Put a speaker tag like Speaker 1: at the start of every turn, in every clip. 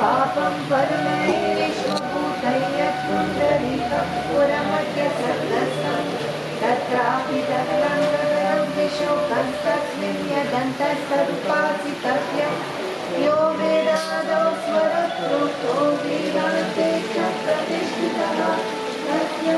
Speaker 1: पापं करुणै विश्वभूतैयत्पुण्डरीकपुरमध्यसर्गस्थं तत्रापि तत्त्वं गगनं विशोकस्तस्मिन् यदन्तस्तदुपासितव्यं यो वेदादौ स्वरप्रोक्तो वेदान्ते च प्रतिष्ठितः तस्य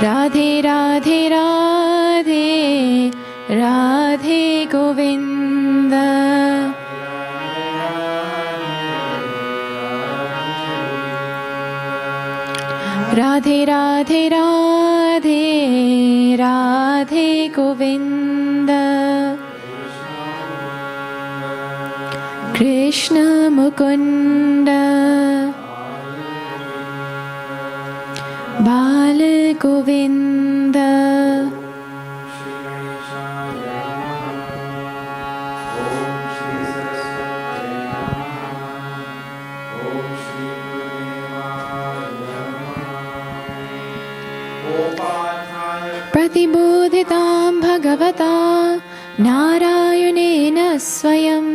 Speaker 2: राधे राधे राधे राधे गोविंद राधे राधे राधे राधे गोविंद कृष्ण मुकुंद बाल गोविंद प्रतिबोधितां भगवता नारायणेन स्वयं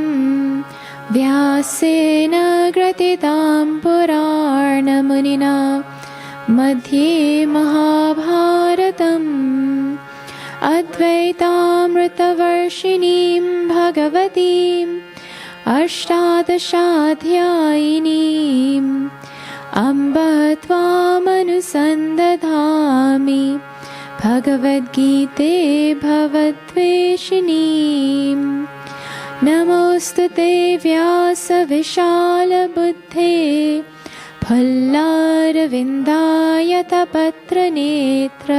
Speaker 2: व्यासेन ग्रथितां पुराणमुनिना मध्ये महाभारतम् अद्वैतामृतवर्षिणीं भगवतीम् अष्टादशाध्यायिनीम् अम्ब त्वामनुसन्दधामि भगवद्गीते भवद्वेषिणीम् नमोऽस्तु ते व्यासविशालबुद्धे फल्लारविन्दायतपत्रनेत्र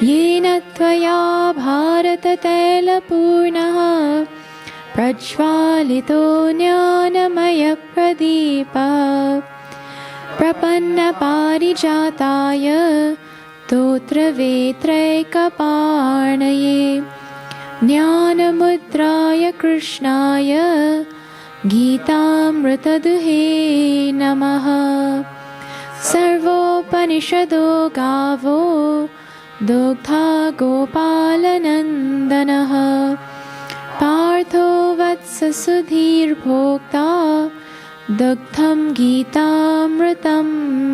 Speaker 2: येन त्वया भारततैलपूर्णः प्रज्वालितो ज्ञानमयप्रदीपः प्रपन्नपारिजाताय स्तोत्रवेत्रैकपाणये ज्ञानमुद्राय कृष्णाय गीतामृतदुहे नमः। सर्वोपनिषदो गावो दुग्धा गोपालनन्दनः पार्थो वत्ससुधीर्भोक्ता दुग्धं गीतामृतं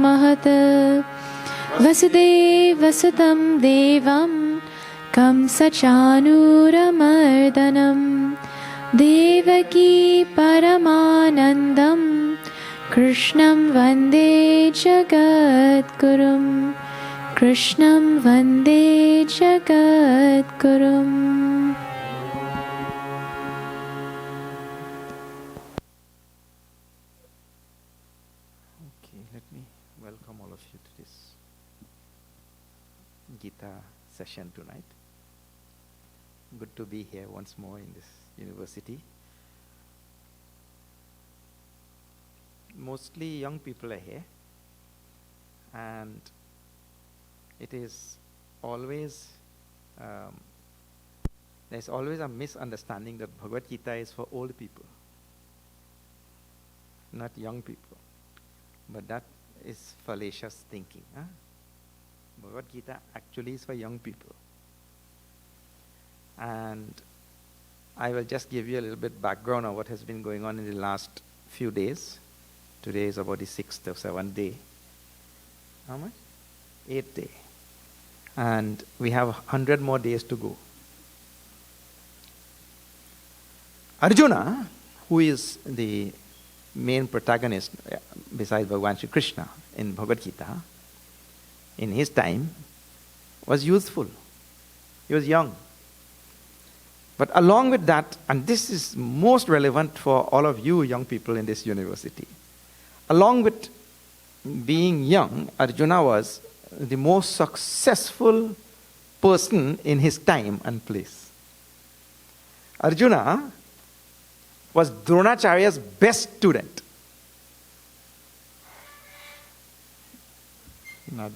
Speaker 2: महत्। वसुदेवसुतं देवं कंसचाणूरमर्दनं देवकी परमानन्दं कृष्णं वन्दे जगद्गुरुं कृष्णं वन्दे जगद्गुरुम्।
Speaker 3: Okay, let me welcome all of you to this Gita session tonight. Good to be here once more in this university. Mostly young people are here, and it is always there's always a misunderstanding that Bhagavad Gita is for old people, not young people. But that is fallacious thinking. Bhagavad Gita actually is for young people. And I will just give you a little bit background on what has been going on in the last few days. Today is about the 6th or 7th day. How much? 8th day. And we have 100 more days to go. Arjuna, who is the main protagonist, besides Bhagavan Shri Krishna in Bhagavad Gita, in his time, was youthful. He was young. But along with that, and this is most relevant for all of you young people in this university, along with being young, Arjuna was the most successful person in his time and place. Arjuna was Dronacharya's best student. No.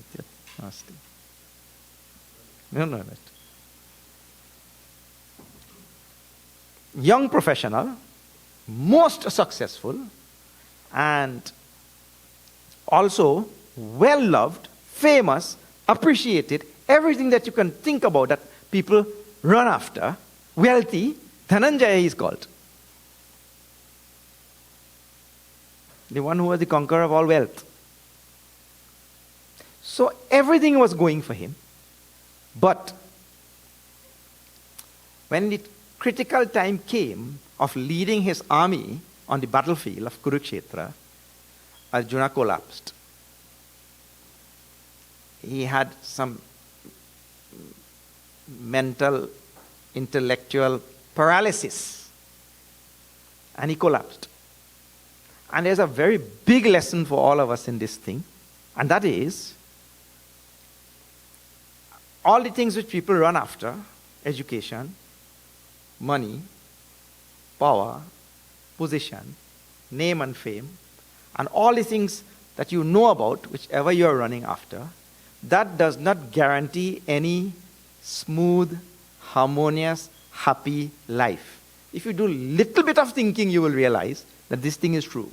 Speaker 3: Young professional, most successful, and also well loved, famous, appreciated, everything that you can think about that people run after, wealthy. Dhananjaya is called. The one who was the conqueror of all wealth. So everything was going for him. But when the critical time came of leading his army on the battlefield of Kurukshetra, Arjuna collapsed. He had some mental, intellectual paralysis, and he collapsed. And there's a very big lesson for all of us in this thing, and that is, all the things which people run after, education, money, power, position, name and fame, and all the things that you know about, whichever you are running after, that does not guarantee any smooth, harmonious, happy life. If you do a little bit of thinking, you will realize that this thing is true.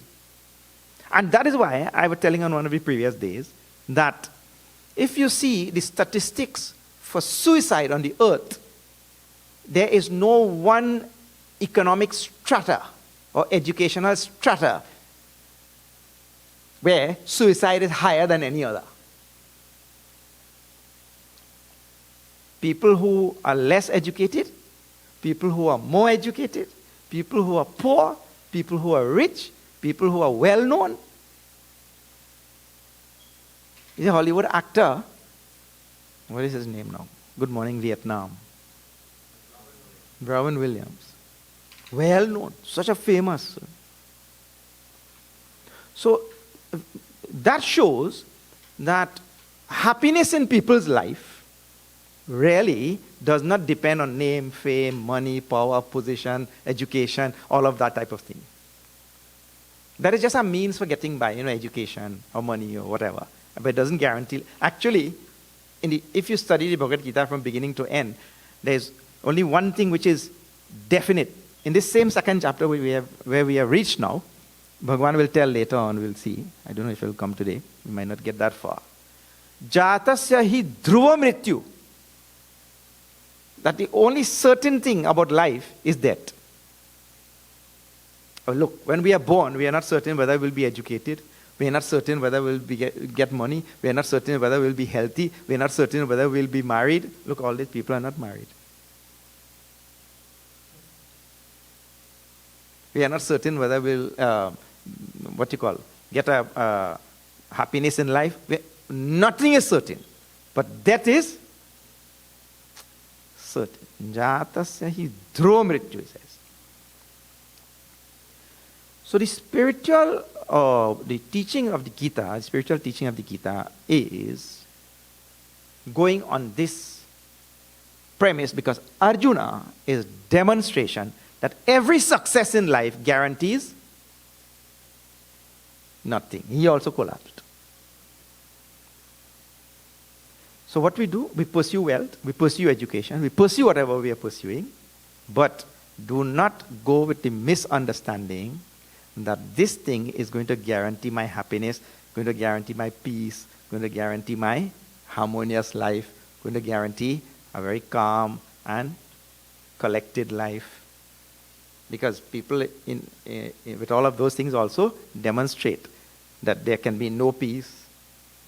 Speaker 3: And that is why I was telling on one of the previous days that if you see the statistics for suicide on the earth, there is no one economic strata or educational strata where suicide is higher than any other. People who are less educated, people who are more educated, people who are poor, people who are rich, people who are well known. He's a Hollywood actor. What is his name now? Good Morning Vietnam. Robin Williams. Well known. Such a famous. So that shows that happiness in people's life really does not depend on name, fame, money, power, position, education, all of that type of thing. That is just a means for getting by, education or money or whatever. But it doesn't guarantee. Actually, if you study the Bhagavad Gita from beginning to end, there's only one thing which is definite. In this same second chapter where we have reached now, Bhagavan will tell later on, we'll see. I don't know if it will come today. We might not get that far. Jatasya hi dhruva mrityu. That the only certain thing about life is death. Oh, look, when we are born, we are not certain whether we'll be educated. We are not certain whether we'll get money. We are not certain whether we'll be healthy. We are not certain whether we'll be married. Look, all these people are not married. We are not certain whether we'll, get a happiness in life. Nothing is certain. But death is certain. Jatasya hi dhruva mrityu, he says. So the spiritual teaching of the Gita is going on this premise because Arjuna is demonstration that every success in life guarantees nothing. He also collapsed. So what we do, we pursue wealth, we pursue education, we pursue whatever we are pursuing, but do not go with the misunderstanding that this thing is going to guarantee my happiness, going to guarantee my peace, going to guarantee my harmonious life, going to guarantee a very calm and collected life. Because people with all of those things also demonstrate that there can be no peace,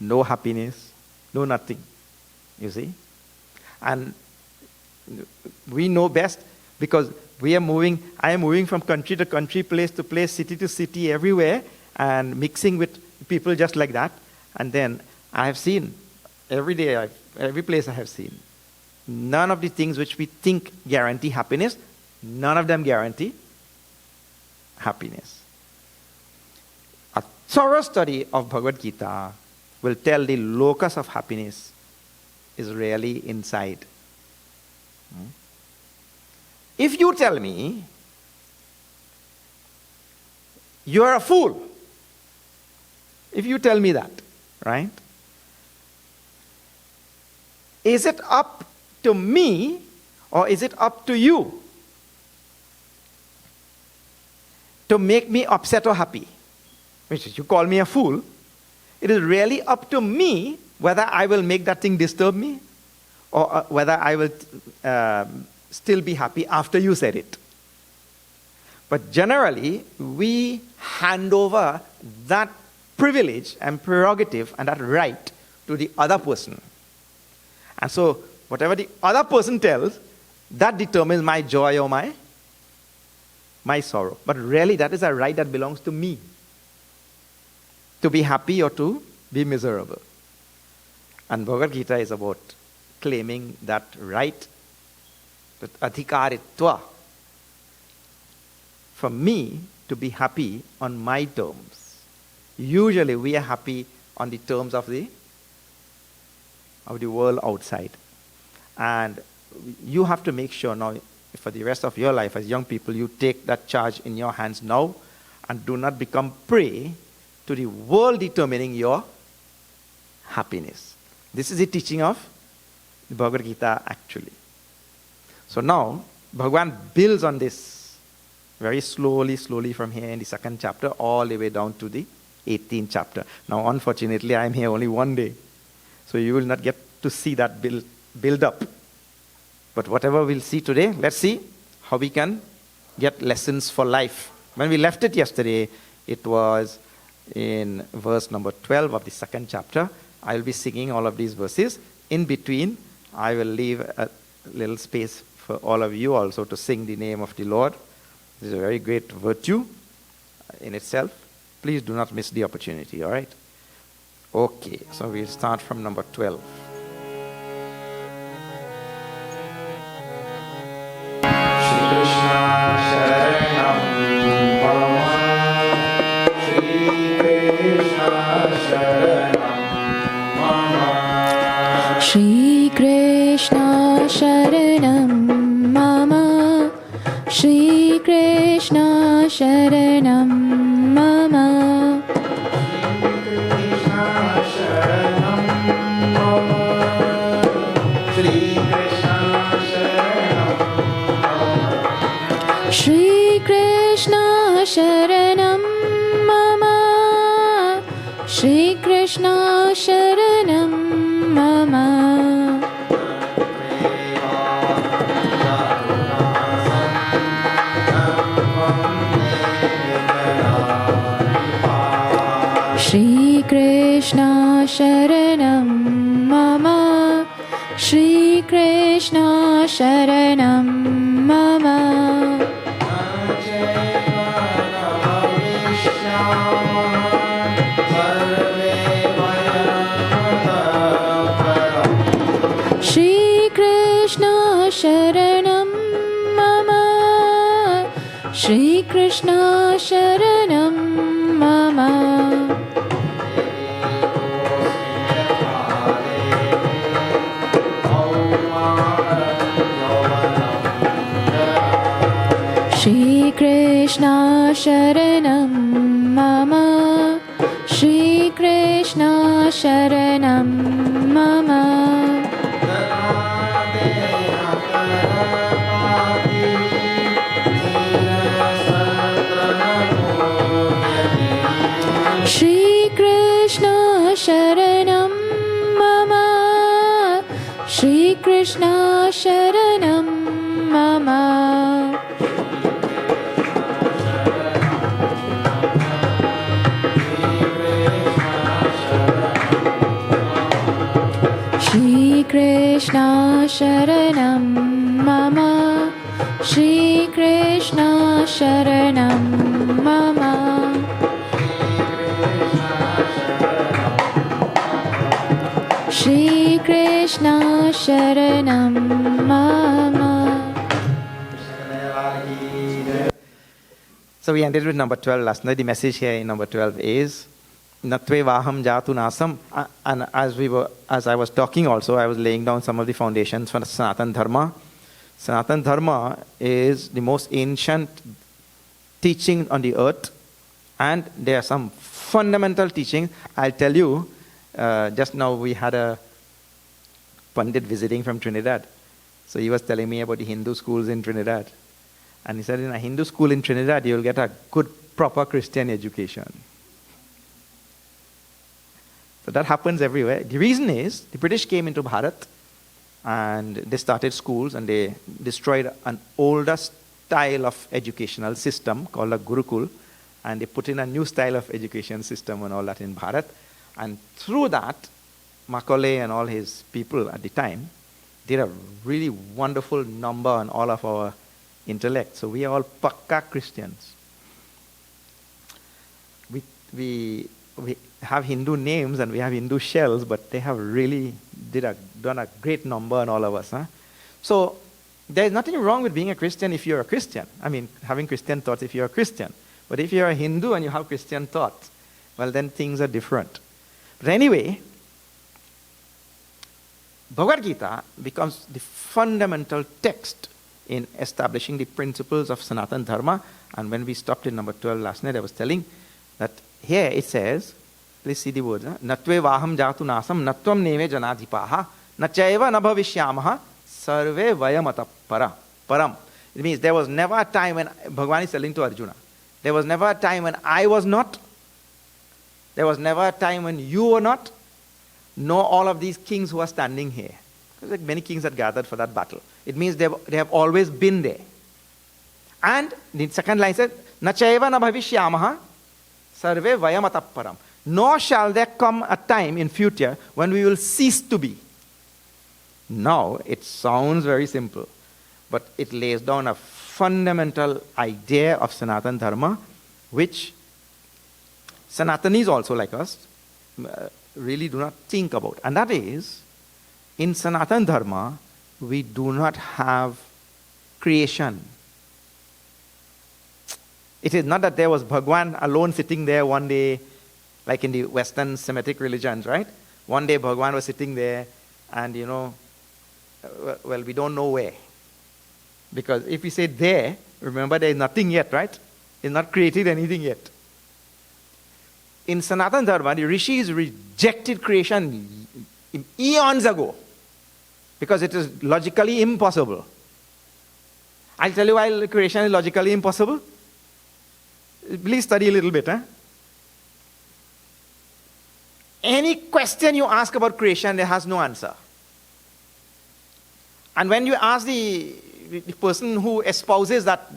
Speaker 3: no happiness, no nothing. You see? And we know best because I am moving from country to country, place to place, city to city, everywhere, and mixing with people just like that. And then I have seen, every place I have seen, none of the things which we think guarantee happiness, none of them guarantee happiness. A thorough study of Bhagavad Gita will tell the locus of happiness is really inside. If you tell me you are a fool, if you tell me that, right? Is it up to me or is it up to you to make me upset or happy? Which is, you call me a fool. It is really up to me whether I will make that thing disturb me or whether I will still be happy after you said it. But generally, we hand over that privilege and prerogative and that right to the other person. And so, whatever the other person tells, that determines my joy or my sorrow. But really, that is a right that belongs to me. To be happy or to be miserable. And Bhagavad Gita is about claiming that right, that adhikaritva, for me to be happy on my terms. Usually we are happy on the terms of the world outside. And you have to make sure now, for the rest of your life as young people, you take that charge in your hands now and do not become prey to the world determining your happiness. This is the teaching of the Bhagavad Gita actually. So now, Bhagavan builds on this very slowly from here in the second chapter all the way down to the 18th chapter. Now, unfortunately, I am here only one day. So you will not get to see that build up. But whatever we'll see today, let's see how we can get lessons for life. When we left it yesterday, it was in verse number 12 of the second chapter. I will be singing all of these verses. In between, I will leave a little space for all of you also to sing the name of the Lord. This is a very great virtue in itself. Please do not miss the opportunity, all right? Okay, so we'll start from number 12. Shri Krishna Sharanam Mama, Shri Krishna Sharanam Mama,
Speaker 2: Shri Krishna Sharanam Mama, Shri Krishna Sharanam Mama, Shri Krishna Sharanam Mama, Shri Krishna Sharanam Mama, Shri Krishna Sharanam Mama, Shri Krishna Sharanam Mama, Shri Krishna Sharanam Mama, Shri Krishna Sharanam Mama, Shri Krishna Sharanam Mama, Shri Krishna Sharanam Mama, Shri Krishna Sharanam Mama, Shri Krishna Sharanam Mama, Shri Krishna Sharanam Mama, Shri Krishna Sharanam Mama, Krishna Sharanam Mama.
Speaker 3: So we ended with number 12 last night. The message here in number 12 is Natve Vaham Jatu Nasam. And as I was talking also, I was laying down some of the foundations for Sanatan Dharma. Sanatan Dharma is the most ancient teaching on the earth, and there are some fundamental teachings. I'll tell you, just now we had a Pandit visiting from Trinidad. So he was telling me about the Hindu schools in Trinidad. And he said, in a Hindu school in Trinidad, you'll get a good, proper Christian education. So that happens everywhere. The reason is, the British came into Bharat, and they started schools, and they destroyed an older style of educational system called a Gurukul, and they put in a new style of education system and all that in Bharat. And through that, Macaulay and all his people at the time did a really wonderful number on all of our intellect. So we are all Pakka Christians. We have Hindu names and we have Hindu shells, but they have really done a great number on all of us. Huh? So there's nothing wrong with being a Christian if you're a Christian. I mean, having Christian thoughts if you're a Christian. But if you're a Hindu and you have Christian thoughts, well, then things are different. But anyway, Bhagavad Gita becomes the fundamental text in establishing the principles of Sanatan Dharma. And when we stopped in number 12 last night, I was telling that here it says, please see the words, Natve Vaham Jatu Nasam Natvam Neve Janadhipaha Nachaiva Nabhavishyamaha Sarve Vayamata Param. It means there was never a time when Bhagavan is telling to Arjuna, there was never a time when I was not, there was never a time when you were not, nor all of these kings who are standing here. Because like many kings that gathered for that battle. It means they have always been there. And the second line says, Nachaiva na bhavishyamaha sarve vayamataparam. Nor shall there come a time in future when we will cease to be. Now, it sounds very simple, but it lays down a fundamental idea of Sanatan Dharma, which Sanatanis also like us really do not think about. And that is, in Sanatan Dharma, we do not have creation. It is not that there was Bhagwan alone sitting there one day, like in the Western Semitic religions, right? One day Bhagwan was sitting there and, well, we don't know where. Because if we say there, remember there is nothing yet, right? It's not created anything yet. In Sanatan Dharma, the rishis rejected creation eons ago because it is logically impossible. I'll tell you why creation is logically impossible. Please study a little bit. Any question you ask about creation, there has no answer. And when you ask the person who espouses that,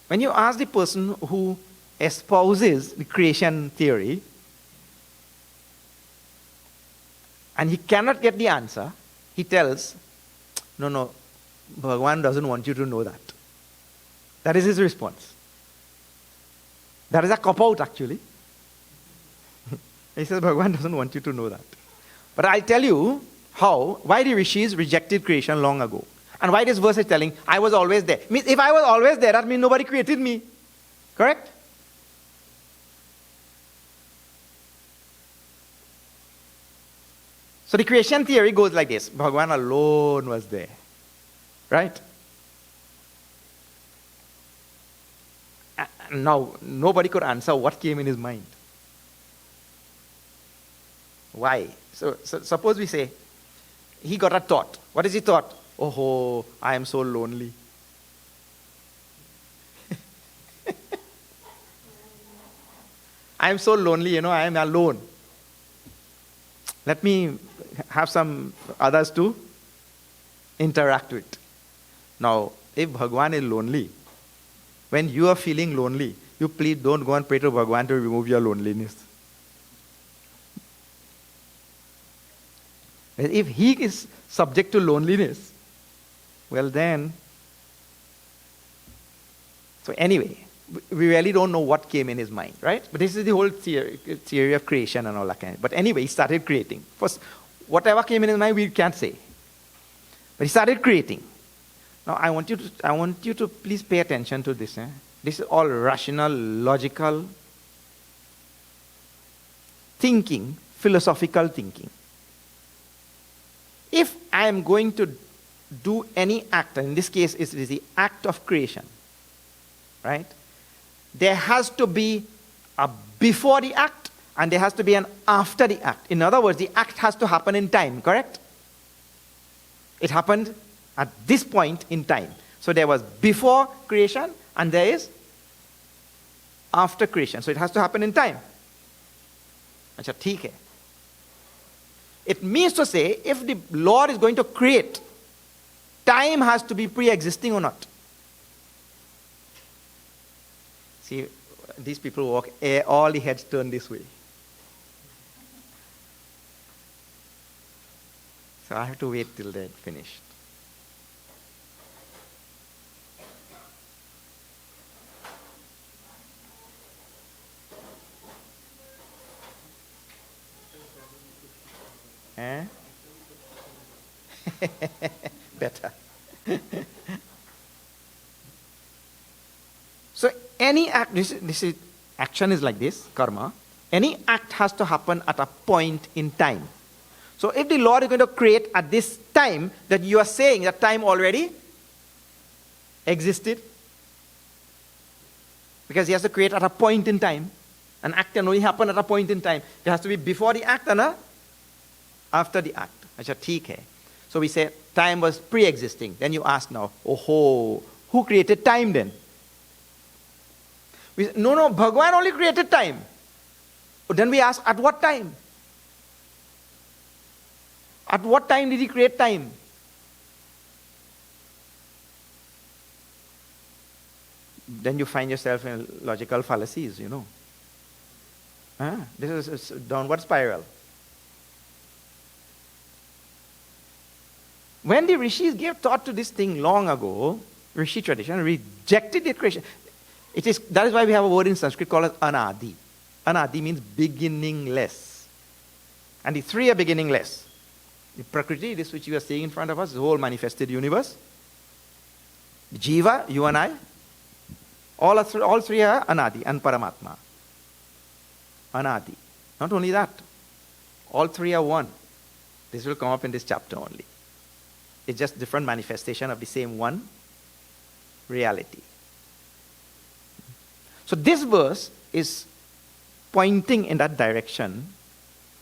Speaker 3: when you ask the person who espouses the creation theory, and he cannot get the answer, he tells, no, Bhagavan doesn't want you to know that. That is his response. That is a cop-out actually. He says, Bhagavan doesn't want you to know that. But I'll tell you why the rishis rejected creation long ago. And why this verse is telling, I was always there. Means if I was always there, that means nobody created me. Correct? So the creation theory goes like this. Bhagavan alone was there. Right? And now, nobody could answer what came in his mind. Why? So suppose we say, he got a thought. What is he thought? Oh, I am so lonely. I am so lonely, I am alone. Let me have some others to interact with. Now, if Bhagavan is lonely, when you are feeling lonely, you please don't go and pray to Bhagavan to remove your loneliness. If he is subject to loneliness, well then, so anyway, we really don't know what came in his mind, right? But this is the whole theory of creation and all that kind of. But anyway, he started creating. First, whatever came in his mind, we can't say. But he started creating. Now, I want you to please pay attention to this. This is all rational, logical thinking, philosophical thinking. If I am going to do any act, and in this case it is the act of creation, right? There has to be a before the act and there has to be an after the act. In other words, the act has to happen in time, correct? It happened at this point in time. So there was before creation and there is after creation. So it has to happen in time. Achha, theek hai. It means to say, if the Lord is going to create, time has to be pre-existing or not. See, these people walk, all the heads turn this way. So I have to wait till they're finished. Better. So any act, action is like this, karma. Any act has to happen at a point in time. So if the Lord is going to create at this time, that you are saying that time already existed, because he has to create at a point in time. An act can only happen at a point in time. It has to be before the act and after the act. Achha, theek hai. So we say time was pre-existing. Then you ask now, who created time then? We say, no, Bhagavan only created time. Then we ask, at what time? At what time did he create time? Then you find yourself in logical fallacies, This is a downward spiral. When the rishis gave thought to this thing long ago, rishi tradition rejected the creation. That is why we have a word in Sanskrit called as anadi. Anadi means beginningless. And the three are beginningless. The Prakriti, this which you are seeing in front of us, the whole manifested universe. The Jiva, you and I. All three are anadi and Paramatma. Anadi. Not only that, all three are one. This will come up in this chapter only. It's just different manifestation of the same one reality. So this verse is pointing in that direction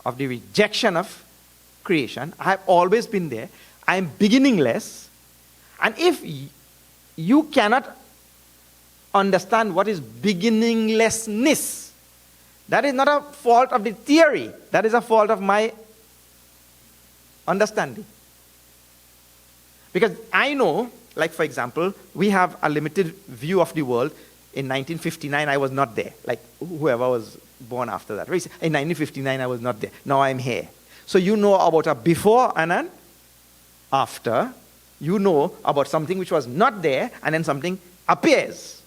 Speaker 3: of the rejection of creation. I have always been there. I am beginningless. And if you cannot understand what is beginninglessness, that is not a fault of the theory. That is a fault of my understanding. Because I know, like for example, we have a limited view of the world. In 1959, I was not there. Like whoever was born after that. In 1959, I was not there. Now I'm here. So you know about a before and an after. You know about something which was not there and then something appears.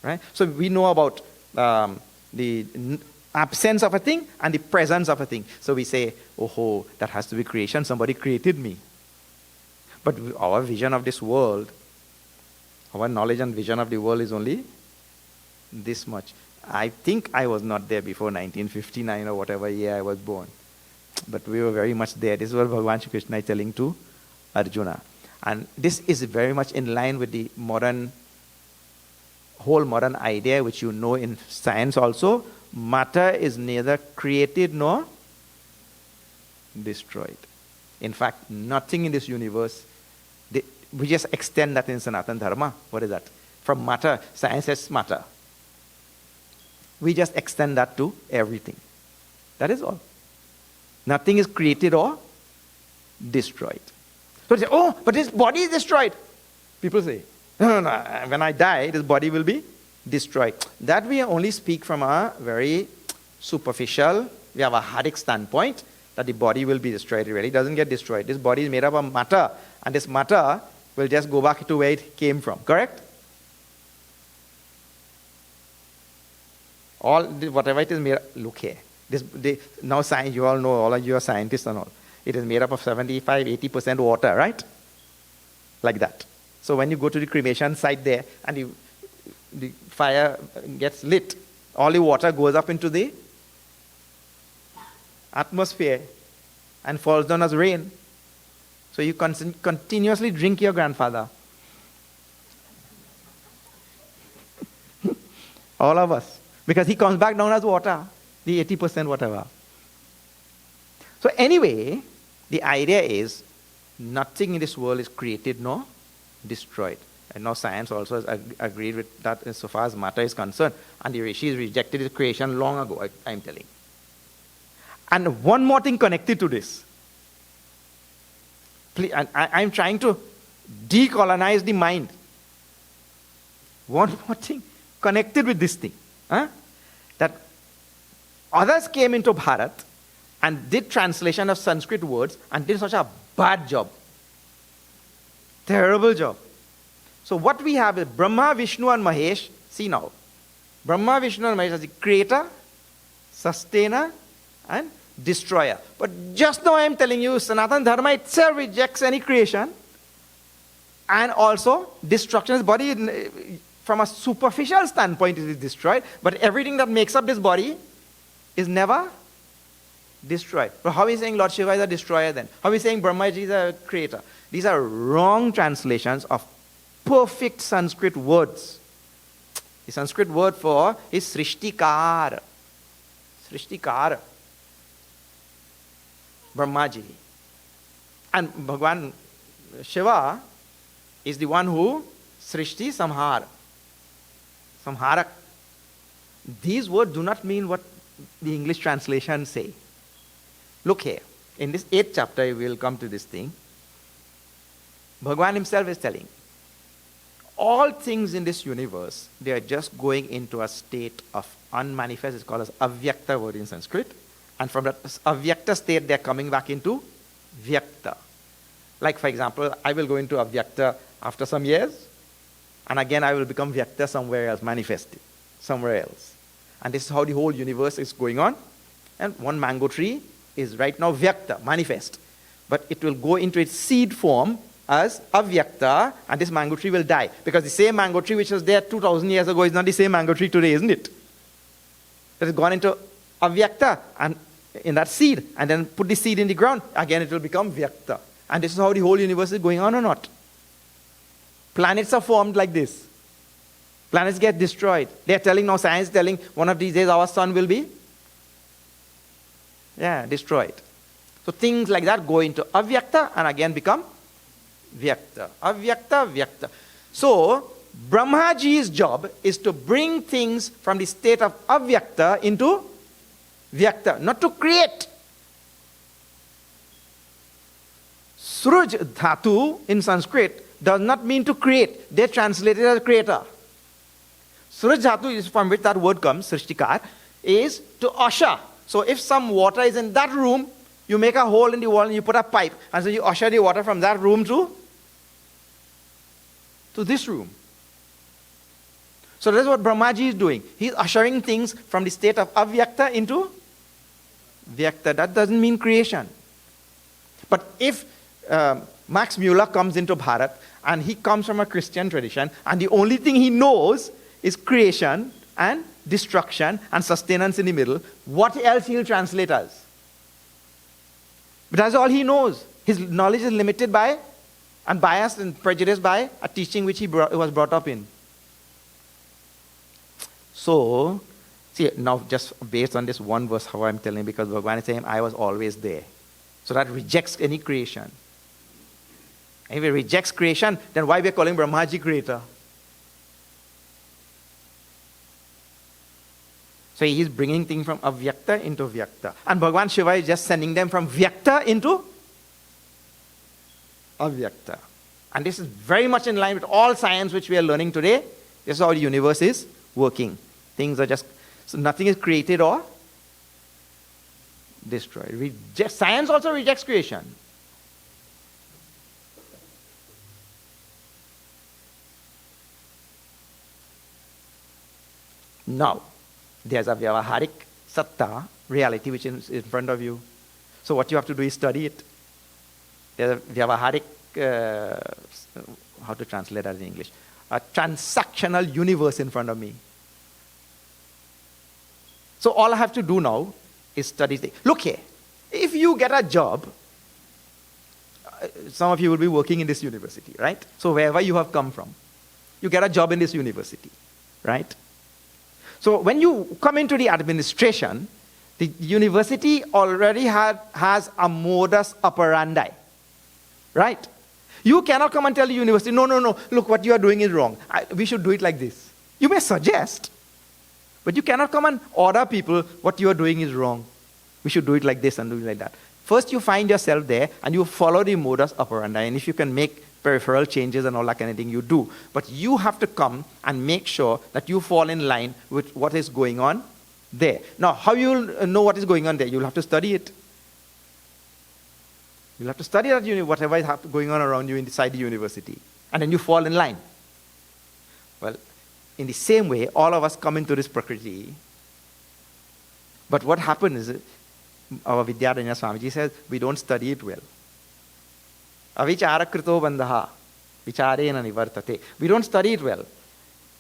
Speaker 3: Right? So we know about the absence of a thing and the presence of a thing. So we say, that has to be creation. Somebody created me. But our vision of this world, our knowledge and vision of the world is only this much. I think I was not there before 1959 or whatever year I was born. But we were very much there. This is what Bhagavan Shri Krishna is telling to Arjuna. And this is very much in line with the whole modern idea, which you know in science also. Matter is neither created nor destroyed. In fact, nothing in this universe, we just extend that in Sanatana Dharma. What is that? From matter, science says matter. We just extend that to everything. That is all. Nothing is created or destroyed. So they say, but this body is destroyed. People say, no. When I die, this body will be destroyed. That we only speak from a very superficial, we have a haric standpoint that the body will be destroyed. It really doesn't get destroyed. This body is made up of matter, and this matter will just go back to where it came from. Correct? Whatever it is made, look here. Now science, you all know, all of you are scientists and all. It is made up of 75-80% water, right? Like that. So when you go to the cremation site there and the fire gets lit, all the water goes up into the atmosphere and falls down as rain. So you continuously drink your grandfather. All of us. Because he comes back down as water, the 80% whatever. So anyway, the idea is nothing in this world is created nor destroyed. And now science also has agreed with that so far as matter is concerned. And the rishis rejected his creation long ago, I'm telling. And one more thing connected to this. Please, I'm trying to decolonize the mind. One more thing connected with this thing. That others came into Bharat and did translation of Sanskrit words and did such a bad job. Terrible job. So what we have is Brahma, Vishnu and Mahesh. See now. Brahma, Vishnu and Mahesh as the creator, sustainer and destroyer. But just now I am telling you, Sanatana Dharma itself rejects any creation and also destruction. His body, from a superficial standpoint, it is destroyed, but everything that makes up this body is never destroyed. But how are we saying Lord Shiva is a destroyer then? How are we saying Brahmaji is a creator? These are wrong translations of perfect Sanskrit words. The Sanskrit word for is Srishtikar. Srishtikar. Brahmaji. And Bhagwan Shiva is the one who Srishti Samhar. Samharak. These words do not mean what the English translations say. Look here. In this 8th chapter, we will come to this thing. Bhagwan himself is telling, all things in this universe, they are just going into a state of unmanifest. It's called as avyakta word in Sanskrit. And from that avyakta state, they're coming back into vyakta. Like, for example, I will go into avyakta after some years, and again I will become vyakta somewhere else, manifested somewhere else. And this is how the whole universe is going on. And one mango tree is right now vyakta, manifest. But it will go into its seed form as avyakta, and this mango tree will die. Because the same mango tree which was there 2,000 years ago is not the same mango tree today, isn't it? It has gone into avyakta, and in that seed, and then put the seed in the ground, again it will become vyakta. And this is how the whole universe is going on or not. Planets are formed like this. Planets get destroyed. They are telling now, science is telling, one of these days our sun will be destroyed. So things like that go into avyakta and again become vyakta. Avyakta, vyakta. So Brahmaji's job is to bring things from the state of avyakta into vyakta, not to create. Sruj dhatu in Sanskrit does not mean to create. They translate it as creator. Sruj dhatu is from which that word comes, srishtikar, is to usher. So if some water is in that room, you make a hole in the wall and you put a pipe, and so you usher the water from that room to this room. So that's what Brahmaji is doing. He's ushering things from the state of avyakta into vyakta. That doesn't mean creation. But if Max Muller comes into Bharat and he comes from a Christian tradition and the only thing he knows is creation and destruction and sustenance in the middle, what else he'll translate as? But that's all he knows. His knowledge is limited by and biased and prejudiced by a teaching which he was brought up in. So, see, now just based on this one verse, how I'm telling, because Bhagavan is saying, I was always there. So that rejects any creation. If it rejects creation, then why we are calling Brahmaji creator? So he is bringing things from avyakta into vyakta. And Bhagavan Shiva is just sending them from vyakta into avyakta. And this is very much in line with all science which we are learning today. This is how the universe is working. Things are just, so nothing is created or destroyed. Science also rejects creation. Now, there's a Vyavaharik Satta, reality, which is in front of you. So what you have to do is study it. There's a Vyavaharik, how to translate that in English? A transactional universe in front of me. So all I have to do now is study things. Look here, if you get a job, some of you will be working in this university, right? So wherever you have come from, you get a job in this university, right? So when you come into the administration, the university already has a modus operandi, right? You cannot come and tell the university, no, look, what you are doing is wrong. We should do it like this. You may suggest, but you cannot come and order people, what you are doing is wrong. We should do it like this and do it like that. First, you find yourself there and you follow the modus operandi. And if you can make peripheral changes and all that kind of thing, you do. But you have to come and make sure that you fall in line with what is going on there. Now, how you'll know what is going on there? You'll have to study it. You'll have to study that whatever is going on around you inside the university. And then you fall in line. Well, in the same way, all of us come into this Prakriti. But what happens is, our Vidyadhanya Swamiji says, we don't study it well. Avichara krito bandha, vicharena nivartate. We don't study it well.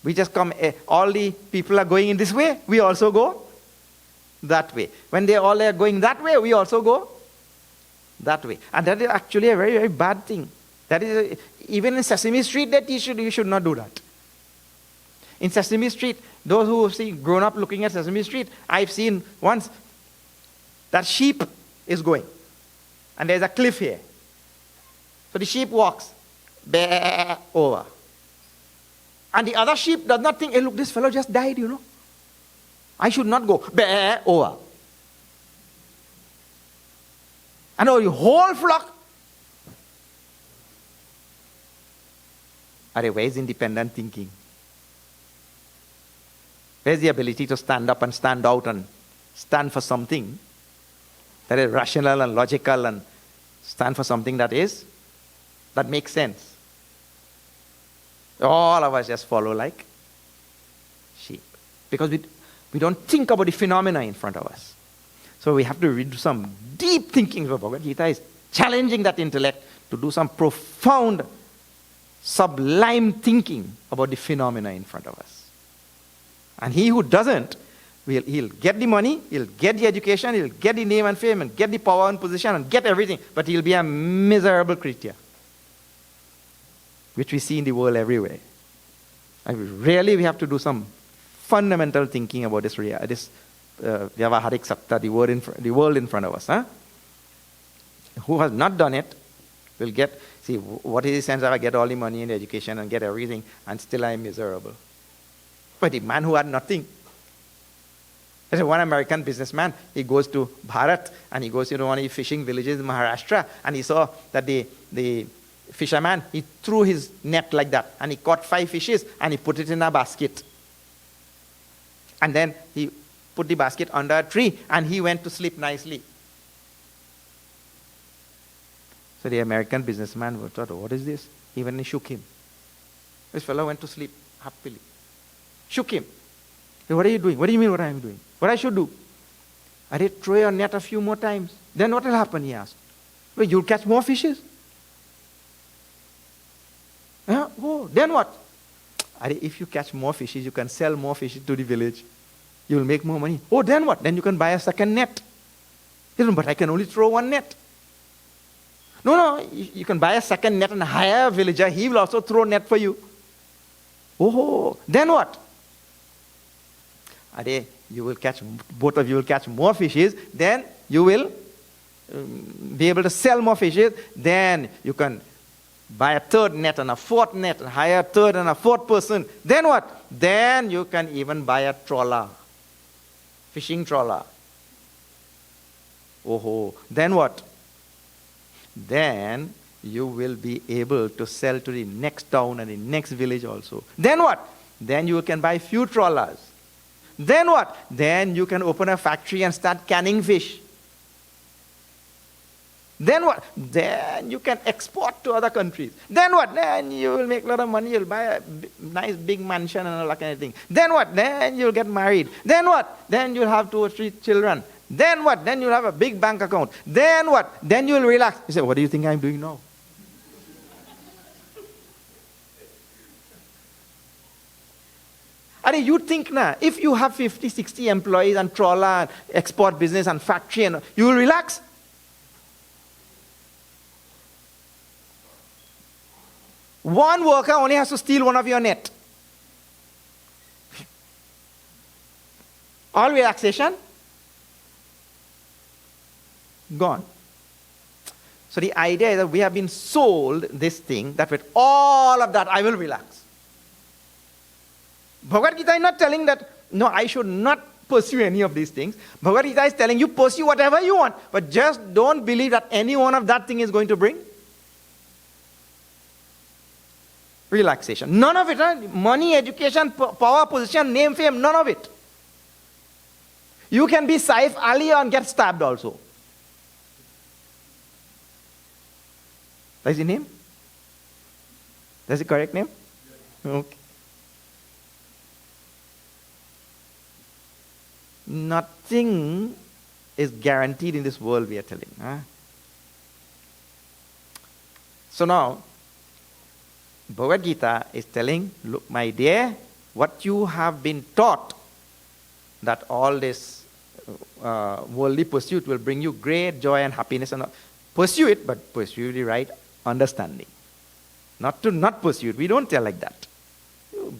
Speaker 3: We just come, all the people are going in this way, we also go that way. When they all are going that way, we also go that way. And that is actually a very, very bad thing. That is, even in Sesame Street, that you should not do that. In Sesame Street, those who have grown up looking at Sesame Street, I've seen once that sheep is going. And there's a cliff here. So the sheep walks over. And the other sheep does not think, hey, look, this fellow just died, I should not go over. And the whole flock. Where's independent thinking? Where's the ability to stand up and stand out and stand for something that is rational and logical and stand for something that makes sense? All of us just follow like sheep. Because we don't think about the phenomena in front of us. So we have to read some deep thinking. Bhagavad Gita is challenging that intellect to do some profound, sublime thinking about the phenomena in front of us. And he who doesn't, he'll get the money, he'll get the education, he'll get the name and fame, and get the power and position, and get everything, but he'll be a miserable creature, which we see in the world everywhere. And really, we have to do some fundamental thinking about this Vyavaharik Satta, the world in front of us. Huh? Who has not done it will what is the sense of I get all the money and education and get everything, and still I am miserable? But the man who had nothing. There's one American businessman, he goes to Bharat, and he goes to one of the fishing villages in Maharashtra, and he saw that the fisherman, he threw his net like that, and he caught 5 fishes, and he put it in a basket. And then he put the basket under a tree, and he went to sleep nicely. So the American businessman thought, what is this? He went and shook him. This fellow went to sleep happily. Shook him. Hey, what are you doing? What do you mean what I am doing? What I should do? I did throw your net a few more times. Then what will happen, he asked. Well, you'll catch more fishes. Oh, then what? If you catch more fishes, you can sell more fishes to the village. You will make more money. Oh, then what? Then you can buy a second net. But I can only throw one net. No, you can buy a second net and hire a villager. He will also throw a net for you. Oh, then what? Both of you will catch more fishes. Then you will be able to sell more fishes. Then you can buy a third net and a fourth net and hire a third and a fourth person. Then what? Then you can even buy a trawler, fishing trawler. Oh, then what? Then you will be able to sell to the next town and the next village also. Then what? Then you can buy few trawlers. Then what? Then you can open a factory and start canning fish. Then what? Then you can export to other countries. Then what? Then you will make a lot of money. You'll buy a nice big mansion and all that kind of thing. Then what? Then you'll get married. Then what? Then you'll have 2 or 3 children. Then what? Then you'll have a big bank account. Then what? Then you'll relax. You say, what do you think I'm doing now? You think now, if you have 50, 60 employees and trawler, export business and factory, and you will relax? One worker only has to steal one of your net. All relaxation gone. So the idea is that we have been sold this thing, that with all of that I will relax. Bhagavad Gita is not telling that, no, I should not pursue any of these things. Bhagavad Gita is telling you pursue whatever you want, but just don't believe that any one of that thing is going to bring relaxation. None of it. Money, education, power, position, name, fame, none of it. You can be Saif Ali and get stabbed also. That's the name? That's the correct name? Okay. Nothing is guaranteed in this world, we are telling. So now, Bhagavad Gita is telling, look, my dear, what you have been taught, that all this worldly pursuit will bring you great joy and happiness, and pursue it, but pursue the right understanding. Not to not pursue it. We don't tell like that. You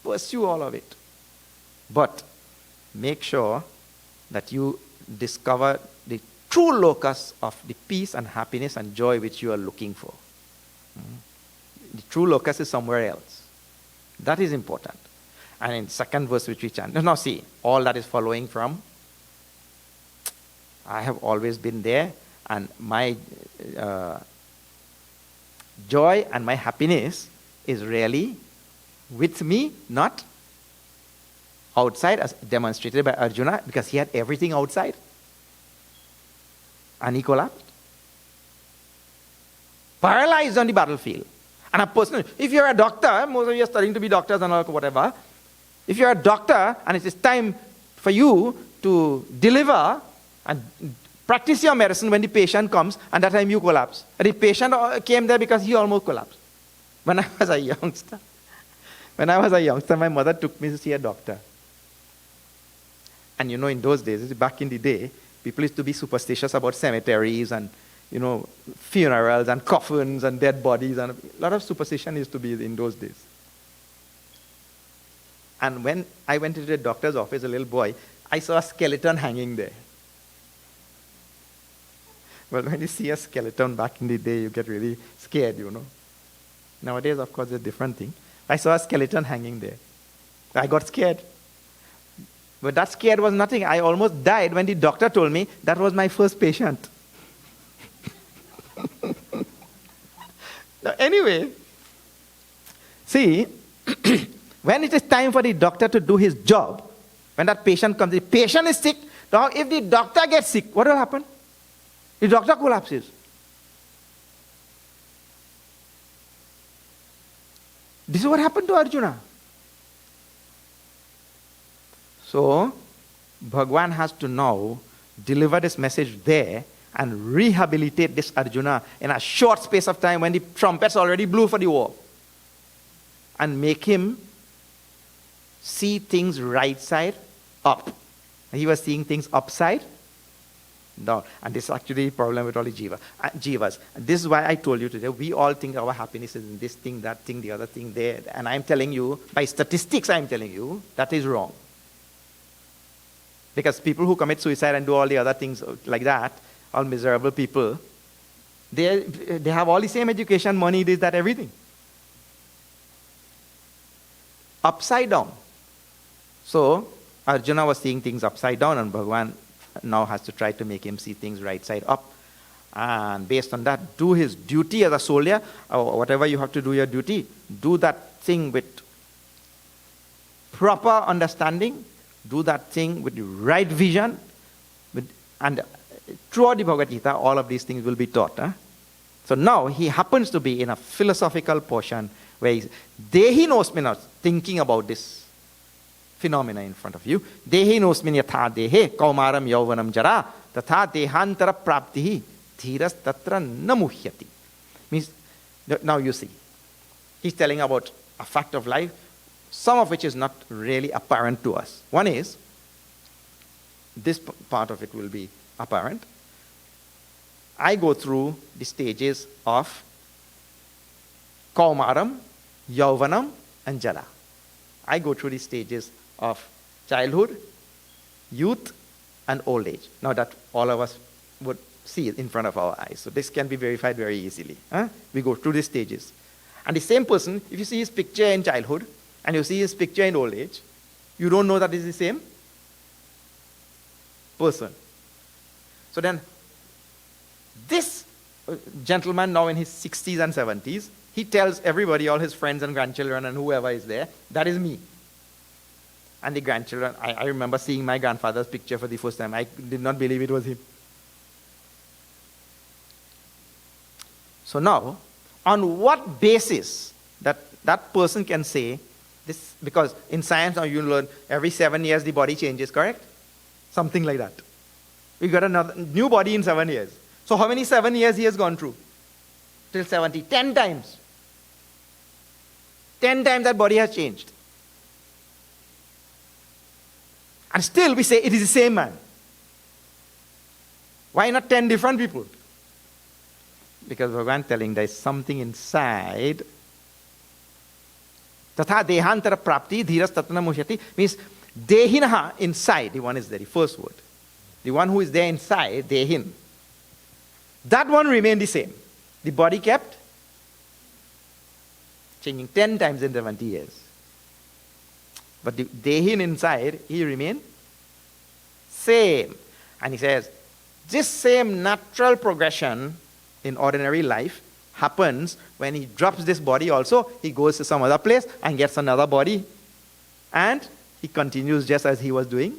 Speaker 3: pursue all of it. But make sure that you discover the true locus of the peace and happiness and joy which you are looking for. The true locus is somewhere else. That is important. And in second verse which we chant, now see, all that is following from, I have always been there, and my joy and my happiness is really with me, not outside, as demonstrated by Arjuna, because he had everything outside. And he collapsed. Paralyzed on the battlefield. And a person, if you're a doctor, most of you are studying to be doctors and all, whatever. If you're a doctor and it is time for you to deliver and practice your medicine when the patient comes, and that time you collapse. And the patient came there because he almost collapsed. When I was a youngster, my mother took me to see a doctor. And in those days, back in the day, people used to be superstitious about cemeteries and, funerals and coffins and dead bodies, and a lot of superstition used to be in those days. And when I went into the doctor's office, a little boy, I saw a skeleton hanging there. Well, when you see a skeleton back in the day, you get really scared, Nowadays, of course, it's a different thing. I saw a skeleton hanging there. I got scared. But that scared was nothing. I almost died when the doctor told me that was my first patient. Now, anyway, see, when it is time for the doctor to do his job, when that patient comes, the patient is sick. Now, if the doctor gets sick, what will happen? The doctor collapses. This is what happened to Arjuna. So, Bhagwan has to now deliver this message there and rehabilitate this Arjuna in a short space of time when the trumpets already blew for the war. And make him see things right side up. He was seeing things upside down. And this is actually the problem with all the jivas. And this is why I told you today, we all think our happiness is in this thing, that thing, the other thing there. And I'm telling you, by statistics I'm telling you, that is wrong. Because people who commit suicide and do all the other things like that, all miserable people, they have all the same education, money, this, that, everything. Upside down. So, Arjuna was seeing things upside down, and Bhagavan now has to try to make him see things right side up. And based on that, do his duty as a soldier, or whatever you have to do your duty, do that thing with proper understanding, do that thing with the right vision, and throughout the Bhagavad Gita, all of these things will be taught. So now he happens to be in a philosophical portion where he's Dehi nosmina, thinking about this phenomena in front of you. Dehi nosmin yatha dehe kaumaram yauvanam jara tatha dehantara praptihi dhiras tatra namuhyati. Means, now you see, he's telling about a fact of life, some of which is not really apparent to us. One is, this part of it will be apparent. I go through the stages of Kaumaram, Yauvanam, and Jara. I go through the stages of childhood, youth, and old age. Now that all of us would see it in front of our eyes. So this can be verified very easily. We go through these stages. And the same person, if you see his picture in childhood, and you see his picture in old age, you don't know that it's the same person. So then, this gentleman now in his 60s and 70s, he tells everybody, all his friends and grandchildren and whoever is there, that is me. And the grandchildren, I remember seeing my grandfather's picture for the first time. I did not believe it was him. So now, on what basis that person can say this? Because in science now you learn every 7 years the body changes, correct? Something like that. We got another new body in 7 years. So how many 7 years he has gone through? Till 70. 10 times. 10 times that body has changed. And still we say it is the same man. Why not 10 different people? Because Bhagavan telling there is something inside. Tatha dehantara prapti dhiras tatana muhyati means dehinaha, inside. The one is there, the first word. The one who is there inside, dehin. That one remained the same. The body kept changing 10 times in 70 years. But the dehin inside, he remained same. And he says, this same natural progression in ordinary life happens when he drops this body also, he goes to some other place and gets another body. And he continues just as he was doing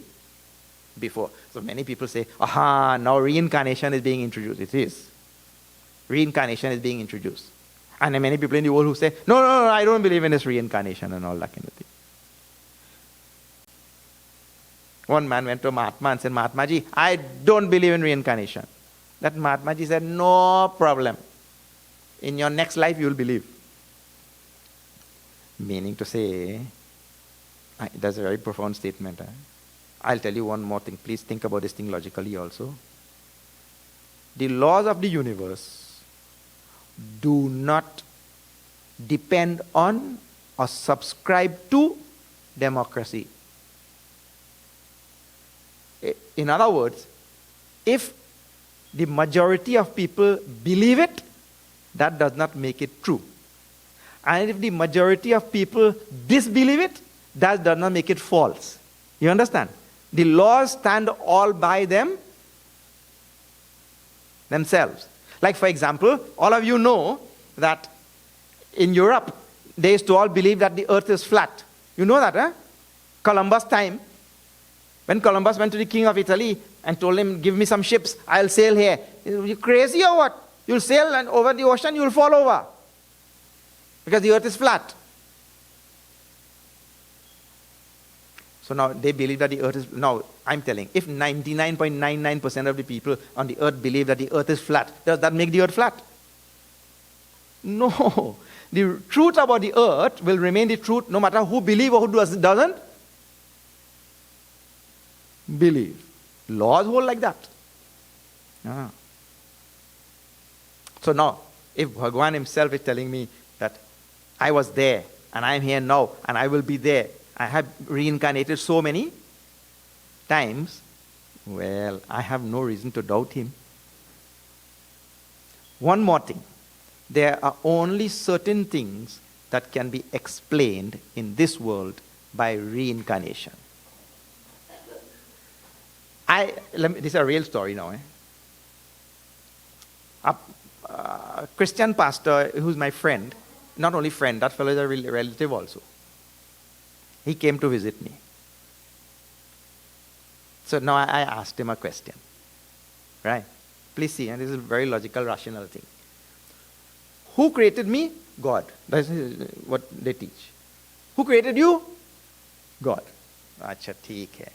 Speaker 3: before. So many people say, aha, now reincarnation is being introduced. It is. Reincarnation is being introduced. And there are many people in the world who say, no, I don't believe in this reincarnation and all that kind of thing. One man went to Mahatma and said, Mahatmaji, I don't believe in reincarnation. That Mahatmaji said, no problem. In your next life you will believe. Meaning to say, that's a very profound statement. I'll tell you one more thing. Please think about this thing logically also. The laws of the universe do not depend on or subscribe to democracy. In other words, if the majority of people believe it, that does not make it true. And if the majority of people disbelieve it, that does not make it false. You understand? The laws stand all by themselves. Like for example, all of you know that in Europe, they used to all believe that the earth is flat. You know that, huh? Columbus time, when Columbus went to the king of Italy and told him, give me some ships, I'll sail here. You crazy or what? You'll sail and over the ocean, you'll fall over. Because the earth is flat. So now they believe that the earth is, now I'm telling, if 99.99% of the people on the earth believe that the earth is flat, does that make the earth flat? No. The truth about the earth will remain the truth no matter who believes or who doesn't believe. Laws hold like that. So now, if Bhagavan himself is telling me that I was there and I'm here now and I will be there, I have reincarnated so many times, well, I have no reason to doubt him. One more thing. There are only certain things that can be explained in this world by reincarnation. This is a real story now. A Christian pastor who's my friend, not only friend, that fellow is a relative also. He came to visit me. So now I asked him a question. Right? Please see, and this is a very logical, rational thing. Who created me? God. That's what they teach. Who created you? God. Acha, theek hai.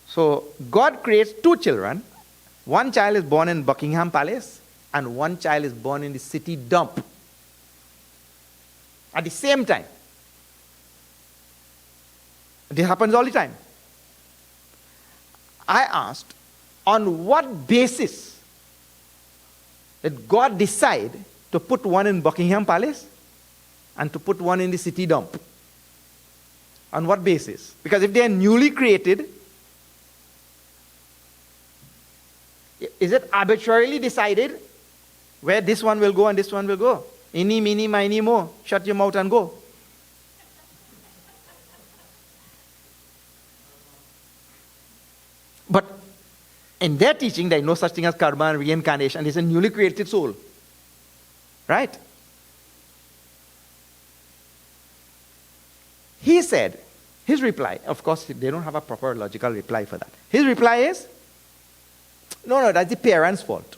Speaker 3: So God creates two children. One child is born in Buckingham Palace and one child is born in the city dump. At the same time. This happens all the time. I asked, on what basis did God decide to put one in Buckingham Palace and to put one in the city dump? On what basis? Because if they are newly created, is it arbitrarily decided where this one will go and this one will go? Eeny, meeny, miny, mo. Shut your mouth and go. But in their teaching, there is no such thing as karma and reincarnation. It's a newly created soul. Right? He said, his reply, of course, they don't have a proper logical reply for that. His reply is, no, that's the parents' fault.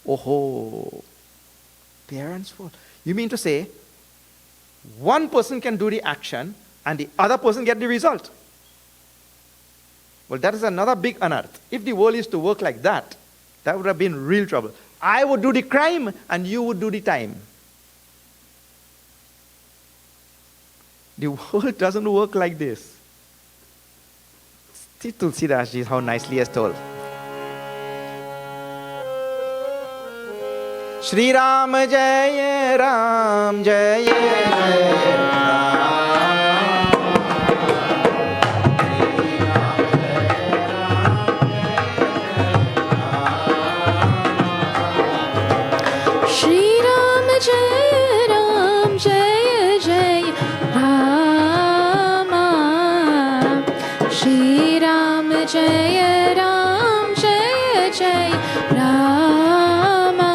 Speaker 3: Oh, parents' fault. You mean to say, one person can do the action and the other person get the result? Well, that is another big unearth. If the world used to work like that, that would have been real trouble. I would do the crime and you would do the time. The world doesn't work like this. See Tulsidas ji, how nicely he has told. Shri Ram Jaya Ram Jaya Jaya Ram.
Speaker 2: Shri Ram Jaya Ram Jaya Jaya Rama. Shri Ram Jaya Ram Jaya Jaya Rama.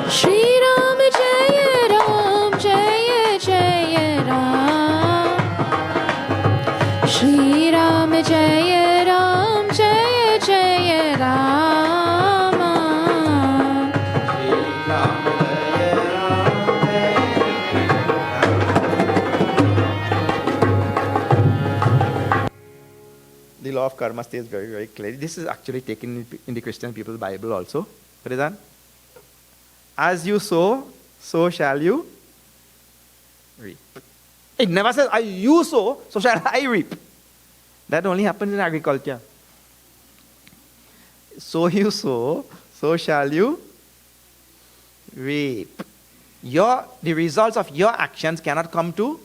Speaker 2: Shri Ram Jaya Ram Jaya Jaya Ram. Shri Ram Jaya Ram Jaya Jaya Rama.
Speaker 3: The law of karma states very, very clearly. This is actually taken in the Christian people's Bible also. What is that? As you sow, so shall you reap. It never says, as you sow, so shall I reap. That only happens in agriculture. So you sow, so shall you reap. The results of your actions cannot come to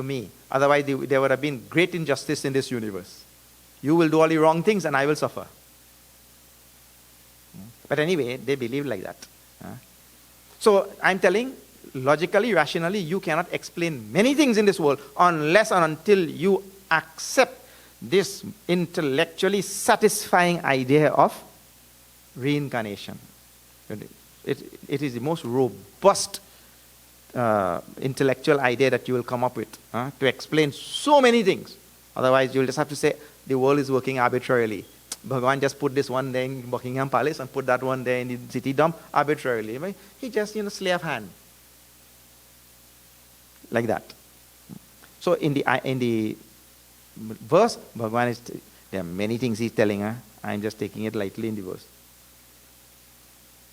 Speaker 3: me. Otherwise, there would have been great injustice in this universe. You will do all the wrong things and I will suffer. But anyway, they believe like that. So I'm telling, logically, rationally, you cannot explain many things in this world unless and until you accept this intellectually satisfying idea of reincarnation. It is the most robust intellectual idea that you will come up with to explain so many things. Otherwise, you will just have to say the world is working arbitrarily. Bhagavan just put this one there in Buckingham Palace and put that one there in the city dump arbitrarily. He just, slay of hand. Like that. So in the verse, Bhagavan is, there are many things he's telling. I'm just taking it lightly in the verse.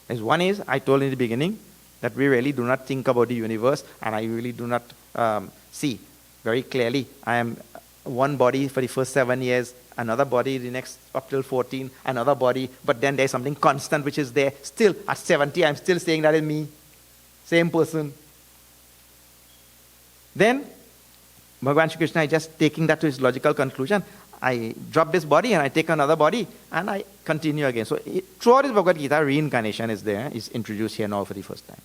Speaker 3: As one is, I told in the beginning, that we really do not think about the universe and I really do not see very clearly. I am one body for the first 7 years, another body the next up till 14, another body, but then there's something constant which is there. Still, at 70, I'm still saying that is me. Same person. Then, Bhagavan Shri Krishna is just taking that to his logical conclusion. I drop this body and I take another body and I continue again. So throughout his Bhagavad Gita, reincarnation is there, is introduced here now for the first time.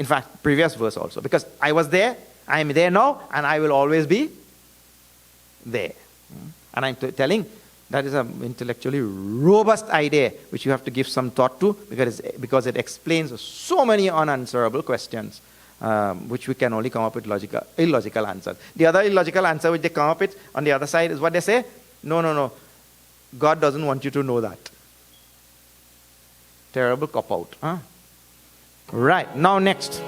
Speaker 3: In fact, previous verse also. Because I was there, I am there now, and I will always be there. And I'm telling, that is an intellectually robust idea which you have to give some thought to, because it explains so many unanswerable questions, which we can only come up with illogical answers. The other illogical answer which they come up with on the other side is what they say, no, God doesn't want you to know that. Terrible cop-out. Huh? Right, now next.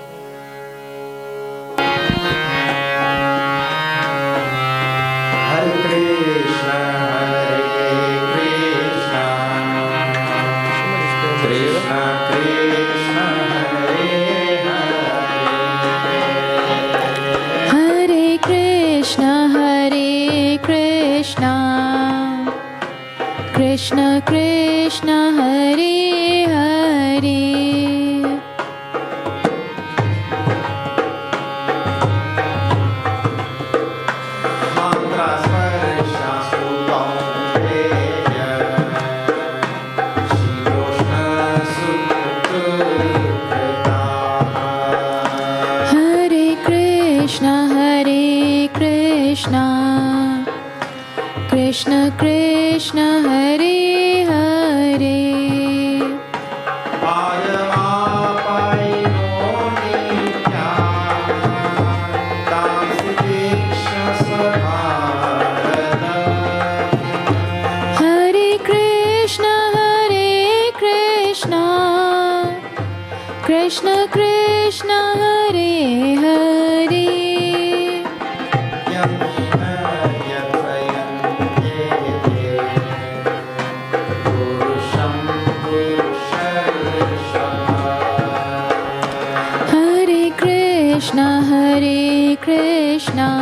Speaker 3: Hare Krishna, Krishna Krishna,
Speaker 2: Hare Krishna, Hare Krishna, Krishna Krishna, Hare Hare. Krishna Krishna, Hare Hare. Hare Krishna, Hare Krishna, Krishna Krishna, Hare Hare. Hare Krishna,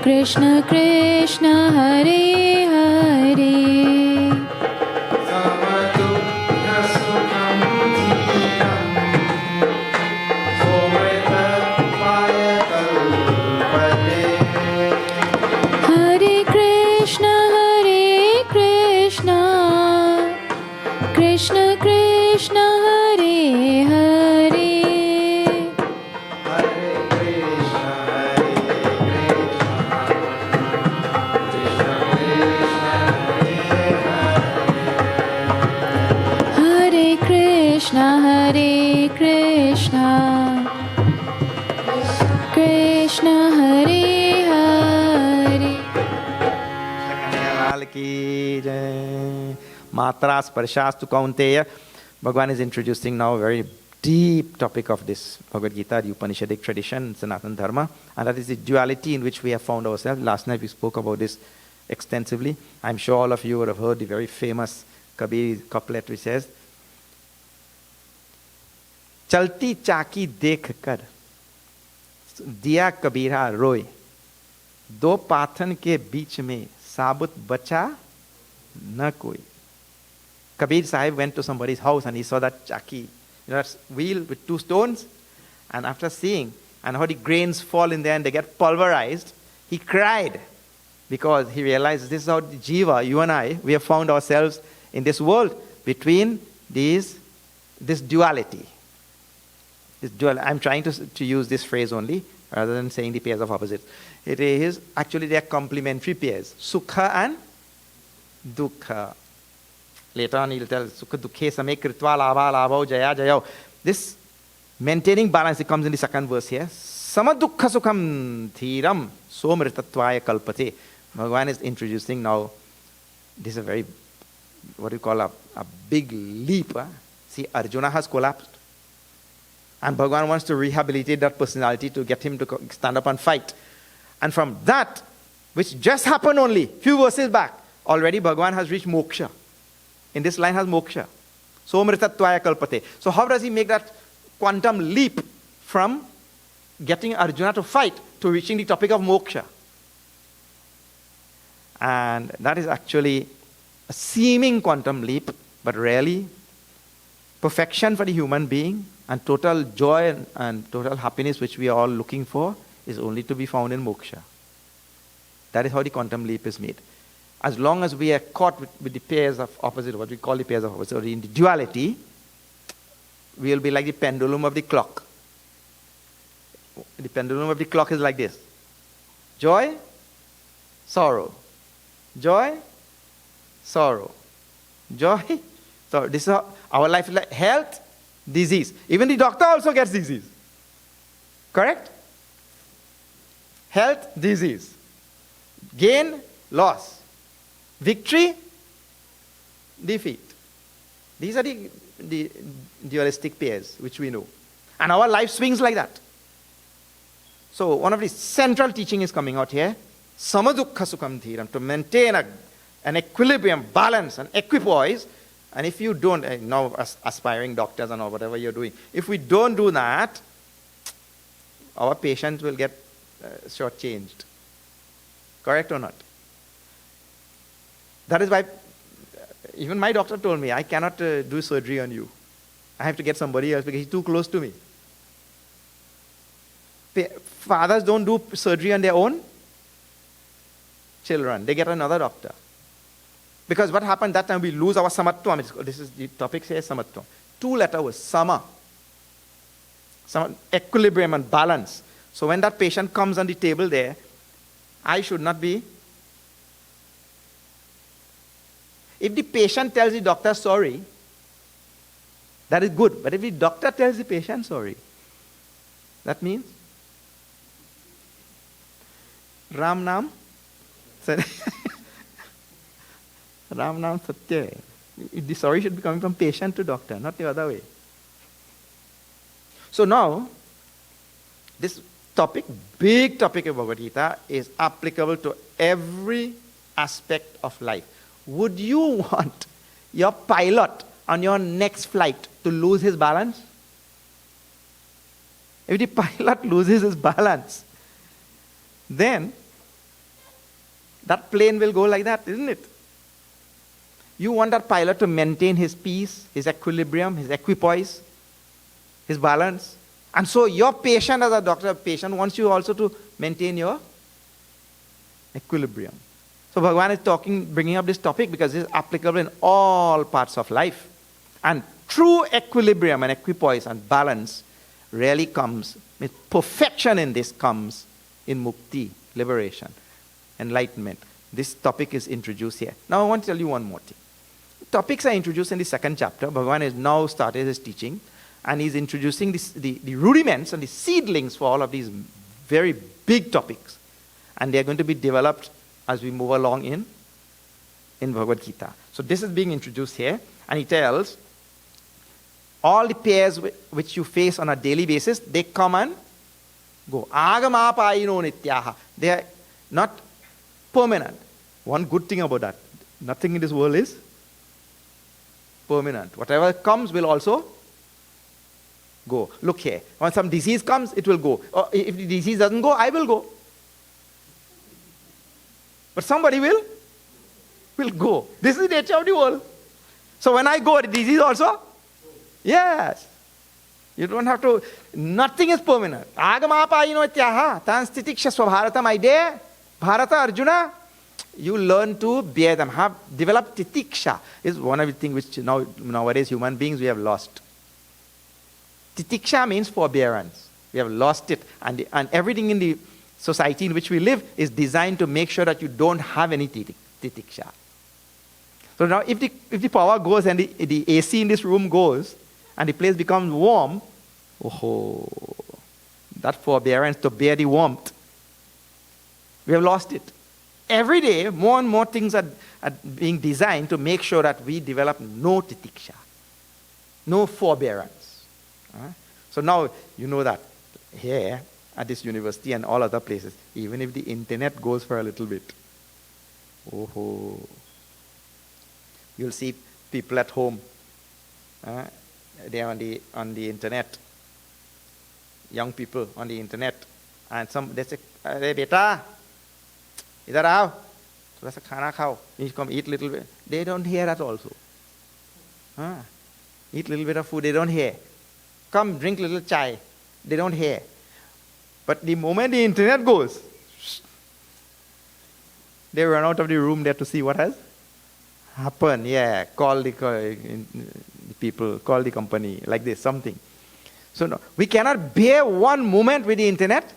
Speaker 2: Krishna Krishna, Hare Hare. Hare Krishna, Hare Krishna, Krishna Krishna, Hare Hare. Krishna, Hare Krishna, Krishna Hare Hare.
Speaker 3: Lal ki jai. Matra Sparshaastu Kaunteya. Bhagavan is introducing now a very deep topic of this Bhagavad Gita, the Upanishadic tradition, Sanatana Dharma, and that is the duality in which we have found ourselves. Last night we spoke about this extensively. I'm sure all of you would have heard the very famous Kabir couplet which says, चलती चाकी देख कर दिया कबीरा रोए, दो पाथन के बीच में साबुत बचा न कोई. Kabir Sahib went to somebody's house and he saw that chaki, that wheel with two stones, and after seeing and how the grains fall in there and they get pulverized, he cried because he realized this is how the jiva, you and I, we have found ourselves in this world between this duality. I'm trying to use this phrase only rather than saying the pairs of opposites. It is actually they are complementary pairs, sukha and dukkha. Later on he'll tell sukha dukkhe same kritva lava lavao jaya jayao. This maintaining balance, it comes in the second verse here. Sama dukkha sukham thiram somritatvaya kalpate. Bhagavan is introducing now, this is a very, what do you call a big leap. See, Arjuna has collapsed. And Bhagavan wants to rehabilitate that personality to get him to stand up and fight. And from that, which just happened only few verses back, already Bhagavan has reached moksha. In this line has moksha. Somritatvaya kalpate. So how does he make that quantum leap from getting Arjuna to fight to reaching the topic of moksha? And that is actually a seeming quantum leap, but really perfection for the human being and total joy and total happiness which we are all looking for is only to be found in moksha. That is how the quantum leap is made. As long as we are caught with the pairs of opposite, what we call the pairs of opposite, or in the duality, we will be like the pendulum of the clock. The pendulum of the clock is like this. Joy, sorrow. Joy, sorrow. Joy, sorrow. This is how our life is like. Health, disease. Even the doctor also gets disease. Correct? Health, disease. Gain, loss. Victory, defeat. These are the dualistic pairs which we know. And our life swings like that. So one of the central teaching is coming out here. Samadukha sukham dhiram. To maintain an equilibrium, balance, and equipoise. And if you don't, now aspiring doctors and or whatever you're doing, if we don't do that, our patients will get shortchanged. Correct or not? That is why even my doctor told me, I cannot do surgery on you. I have to get somebody else because he's too close to me. Fathers don't do surgery on their own children. They get another doctor. Because what happened that time, we lose our samatvam. This is the topic says samatvam. 2-letter words, sama. Equilibrium and balance. So when that patient comes on the table there, I should not be. If the patient tells the doctor sorry, that is good. But if the doctor tells the patient sorry, that means Ram Nam Ram Nam Satya. The sorry should be coming from patient to doctor, not the other way. So now, this topic, big topic of Bhagavad Gita, is applicable to every aspect of life. Would you want your pilot on your next flight to lose his balance? If the pilot loses his balance, then that plane will go like that, isn't it? You want that pilot to maintain his peace, his equilibrium, his equipoise, his balance. And so your patient, as a doctor patient, wants you also to maintain your equilibrium. So Bhagavan is bringing up this topic because it is applicable in all parts of life. And true equilibrium and equipoise and balance really comes, perfection in this comes in mukti, liberation, enlightenment. This topic is introduced here. Now I want to tell you one more thing. Topics are introduced in the second chapter. Bhagavan has now started his teaching and he's introducing the rudiments and the seedlings for all of these very big topics. And they are going to be developed as we move along in Bhagavad Gita. So this is being introduced here, and he tells all the pairs which you face on a daily basis, they come and go. Agamapayino nityaha. They are not permanent. One good thing about that, nothing in this world is permanent. Whatever comes will also go. Look here. When some disease comes, it will go. Or if the disease doesn't go, I will go. But somebody will go. This is the nature of the world. So when I go, the disease also? Yes. You don't have to, nothing is permanent. Agamapayino ityaha. Tan stitikshasva bharata, my dear. Bharata, Arjuna. You learn to bear them. Have developed titiksha. Is one of the things which nowadays human beings we have lost. Titiksha means forbearance. We have lost it. And everything in the society in which we live is designed to make sure that you don't have any titiksha. So now if the power goes and the AC in this room goes and the place becomes warm, that forbearance to bear the warmth, we have lost it. Every day, more and more things are being designed to make sure that we develop no titiksha, no forbearance. So now you know that here at this university and all other places, even if the internet goes for a little bit, you'll see people at home, they're on the internet, young people on the internet, and they say, "Hey, beta, idhar aao, thoda sa khana khao." You come eat little bit. They don't hear that also. Eat little bit of food, they don't hear. Come drink little chai, they don't hear. But the moment the internet goes, they run out of the room there to see what has happened. Yeah, call the people, call the company, like this, something. So no, we cannot bear one moment with the internet.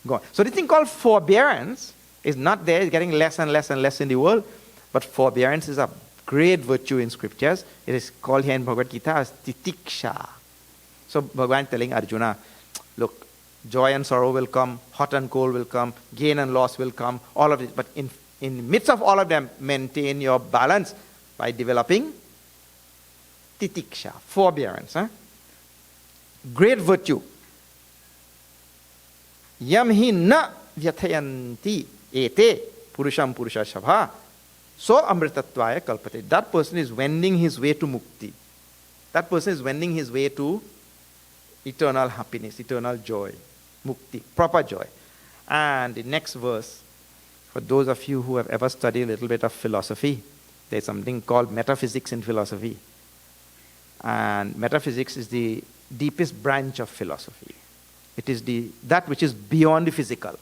Speaker 3: Go on. So this thing called forbearance is not there, it's getting less and less and less in the world, but forbearance is a great virtue in scriptures. It is called here in Bhagavad Gita as titiksha. So Bhagavan telling Arjuna, look, joy and sorrow will come, hot and cold will come, gain and loss will come, all of it. But in the midst of all of them, maintain your balance by developing titiksha, forbearance. Great virtue. Yam hi na vyathayanti ete purusham purusha shabha so amritatvaya kalpate. That person is wending his way to mukti. That person is wending his way to eternal happiness, eternal joy, mukti, proper joy. And the next verse, for those of you who have ever studied a little bit of philosophy, there's something called metaphysics in philosophy. And metaphysics is the deepest branch of philosophy. It is that which is beyond the physical.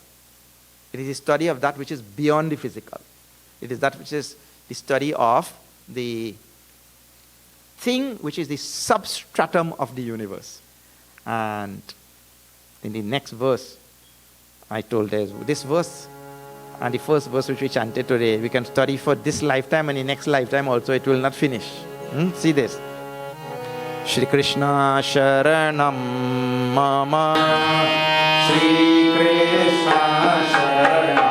Speaker 3: It is the study of that which is beyond the physical. It is that which is the study of the thing which is the substratum of the universe. And in the next verse, I told this verse and the first verse which we chanted today, we can study for this lifetime and the next lifetime also, it will not finish. See this. Shri Krishna Sharanam Mama Shri Krishna Sharanam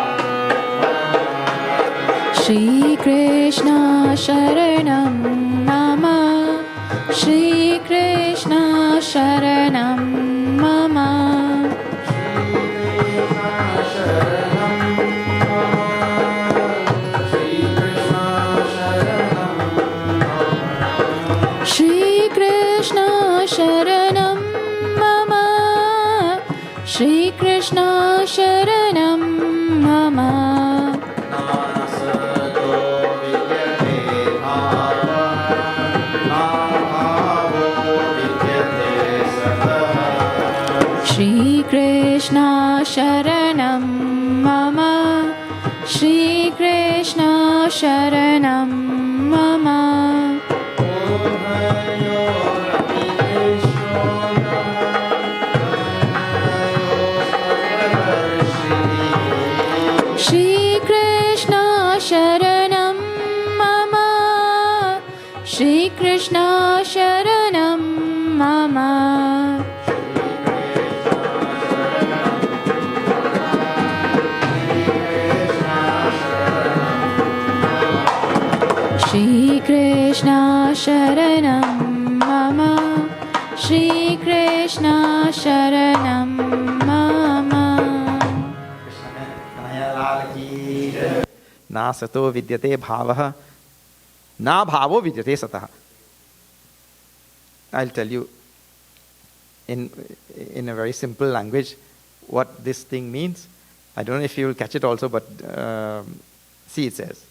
Speaker 2: Shri Krishna Sharanam Mama Shri Krishna Sharanam Mama Shri Krishna Sharanam Mama Shri Krishna Sharanam Mama Shri Krishna Sharanam Mama Shri Krishna Sharanam Mama Shri Krishna Sharanam Mama Shri Krishna Sharanam Mama Shri Krishna Sharanam Mama Shri Krishna Sharanam Mama
Speaker 3: Na sato vidyate bhavaha na bhavo vidyate satah. I'll tell you in a very simple language what this thing means. I don't know if you will catch it also, but see, it says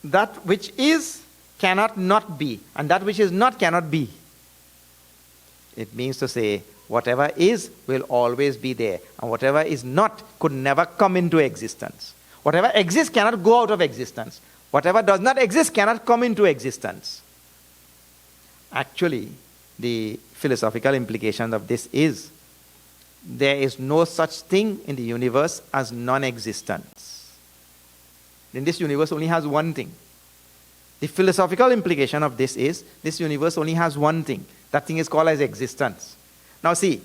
Speaker 3: that which is cannot not be, and that which is not cannot be. It means to say whatever is will always be there, and whatever is not could never come into existence. Whatever exists cannot go out of existence. Whatever does not exist cannot come into existence. Actually, the philosophical implication of this is there is no such thing in the universe as non-existence. Then this universe only has one thing. The philosophical implication of this is this universe only has one thing. That thing is called as existence. Now see,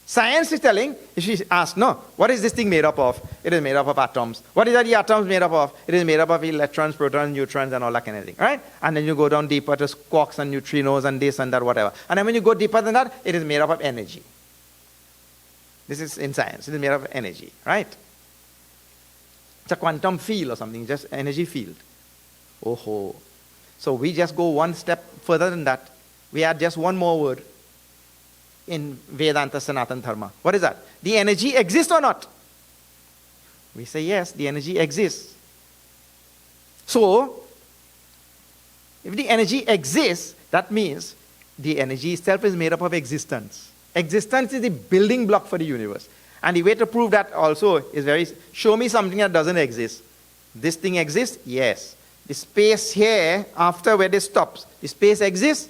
Speaker 3: science is telling, if she asks, no, what is this thing made up of? It is made up of atoms. What is that the atoms made up of? It is made up of electrons, protons, neutrons, and all that kind of thing, right? And then you go down deeper to quarks and neutrinos and this and that, whatever. And then when you go deeper than that, it is made up of energy. This is in science. It is made up of energy, right? It's a quantum field or something, just energy field. Oh. So we just go one step further than that. We add just one more word in Vedanta Sanatana Dharma. What is that? The energy exists or not? We say yes, the energy exists. So, if the energy exists, that means the energy itself is made up of existence. Existence is the building block for the universe. And the way to prove that also is show me something that doesn't exist. This thing exists? Yes. The space here, after where this stops, the space exists?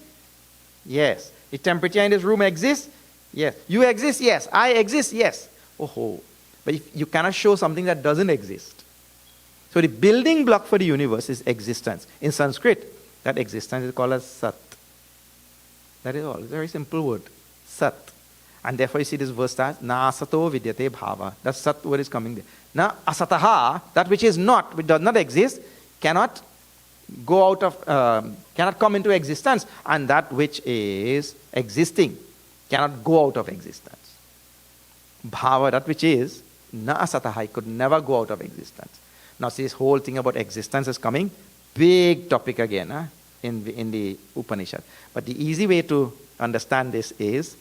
Speaker 3: Yes. The temperature in this room exists? Yes. You exist? Yes. I exist? Yes. Oh. But if you cannot show something that doesn't exist. So the building block for the universe is existence. In Sanskrit, that existence is called as Sat. That is all. It's a very simple word. Sat. And therefore you see this verse starts, Na asato vidyate bhava. That Sat word is coming there. Na asataha, that which is not, which does not exist, cannot go out of, cannot come into existence. And that which is existing cannot go out of existence. Bhava, that which is, na asataha, it could never go out of existence. Now see, this whole thing about existence is coming. Big topic again in the Upanishad. But the easy way to understand this is,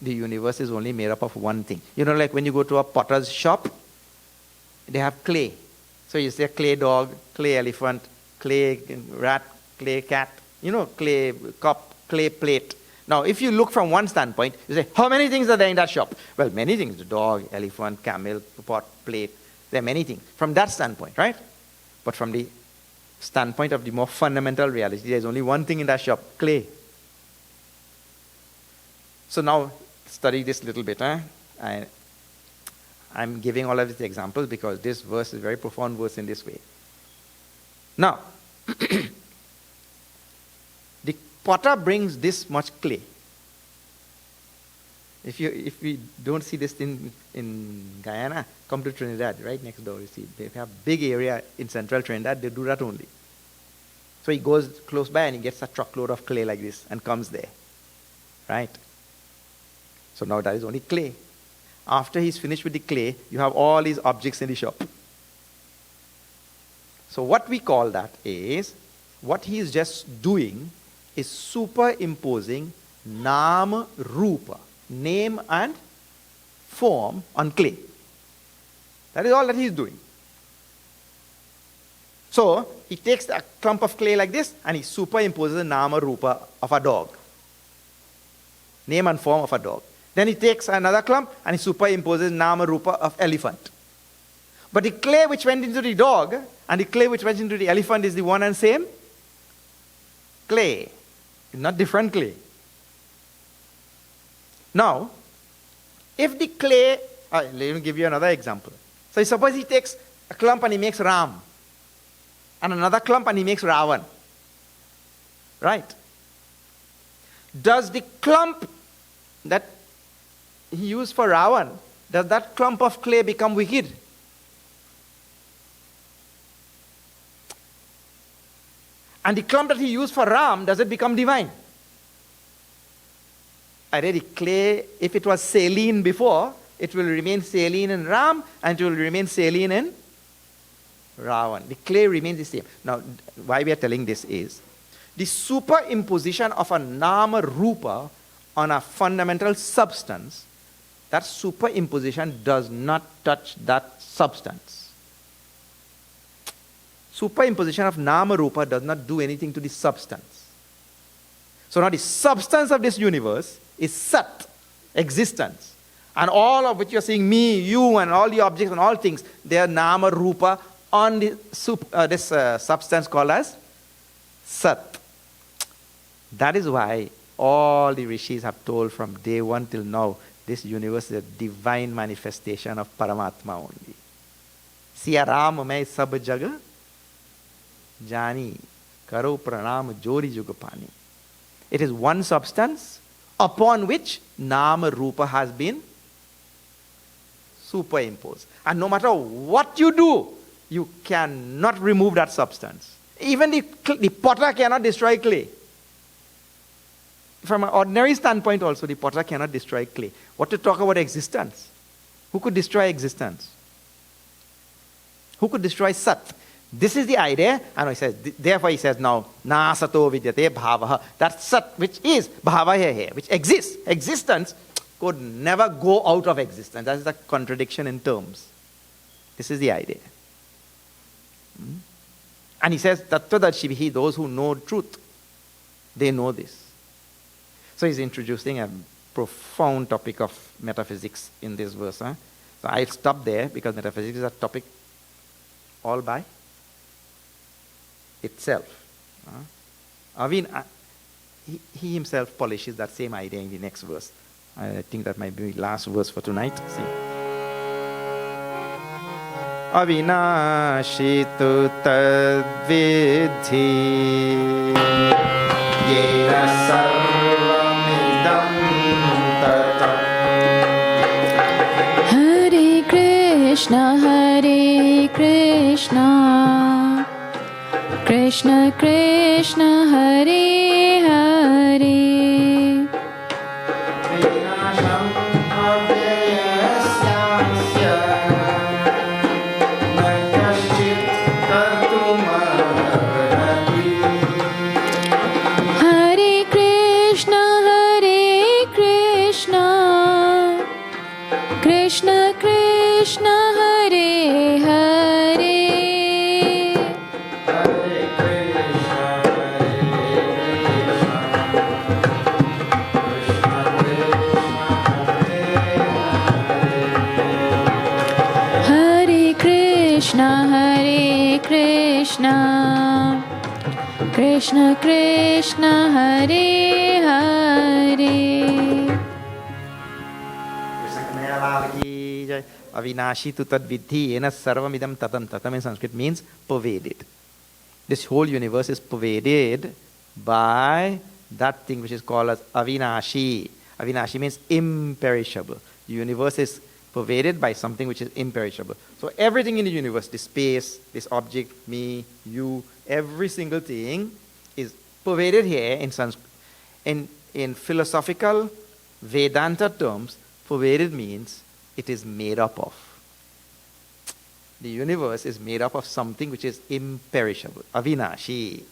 Speaker 3: the universe is only made up of one thing. You know, like when you go to a potter's shop, they have clay. So you say clay dog, clay elephant, clay rat, clay cat, clay cup, clay plate. Now, if you look from one standpoint, you say, how many things are there in that shop? Well, many things. Dog, elephant, camel, pot, plate. There are many things. From that standpoint, right? But from the standpoint of the more fundamental reality, there is only one thing in that shop, clay. So now, study this little bit. I'm giving all of these examples because this verse is a very profound verse in this way. Now, the potter brings this much clay. If we don't see this in Guyana, come to Trinidad, right next door. You see, they have big area in central Trinidad, they do that only. So he goes close by and he gets a truckload of clay like this and comes there, right? So now that is only clay. After he's finished with the clay, you have all these objects in the shop. So what we call that is, what he is just doing is superimposing nama rupa, name and form on clay. That is all that he is doing. So he takes a clump of clay like this and he superimposes the nama rupa of a dog. Name and form of a dog. Then he takes another clump and he superimposes nama rupa of elephant. But the clay which went into the dog and the clay which went into the elephant is the one and same clay. It's not different clay. Now, if the clay, let me give you another example. So suppose he takes a clump and he makes Ram, and another clump and he makes Ravan. Right? Does the clump that he used for Ravan, does that clump of clay become wicked? And the clump that he used for Ram, does it become divine? I read the clay, if it was saline before, it will remain saline in Ram and it will remain saline in Ravan. The clay remains the same. Now, why we are telling this is, the superimposition of a nama rupa on a fundamental substance, that superimposition does not touch that substance. Superimposition of nama rupa does not do anything to the substance. So now the substance of this universe is Sat, existence. And all of which you are seeing, me, you, and all the objects and all things, they are nama rupa on the this substance called as Sat. That is why all the rishis have told from day one till now, this universe is a divine manifestation of Paramatma only. Siya Ram mein sab jaga jani, karo pranam jori jugapani. It is one substance upon which Nama Rupa has been superimposed. And no matter what you do, you cannot remove that substance. Even the potter cannot destroy clay. From an ordinary standpoint also, the potter cannot destroy clay. What to talk about existence? Who could destroy existence? Who could destroy Sat? This is the idea, and he says, therefore he says now, na sato vidyate bhavaha. That Sat, which is bhava here, which exists. Existence could never go out of existence. That is the contradiction in terms. This is the idea. And he says, tattvadarshibhi, those who know truth, they know this. So he's introducing a profound topic of metaphysics in this verse. So I'll stop there because metaphysics is a topic all by itself. He himself polishes that same idea in the next verse. I think that might be the last verse for tonight. See. Avinashi tu tadvidhi yena sarvamidam tatam.
Speaker 2: Hare Krishna, Hare Krishna, Krishna Krishna, Hare Hare.
Speaker 3: Vinasham avyayasya na kaschit kartumarhati.
Speaker 2: Hare Krishna, Hare Krishna, Krishna Krishna, Hare Hare. Hare Krishna, Hare Krishna, Krishna Krishna, Hare Hare.
Speaker 3: Avinashi tu tadvidhi yena sarvamidam tatam. Tatam in Sanskrit means pervaded. This whole universe is pervaded by that thing which is called as Avinashi. Avinashi means imperishable. The universe is pervaded by something which is imperishable. So everything in the universe, this space, this object, me, you, every single thing is pervaded here in Sanskrit. In philosophical Vedanta terms, pervaded means it is made up of. The universe is made up of something which is imperishable, Avinashi.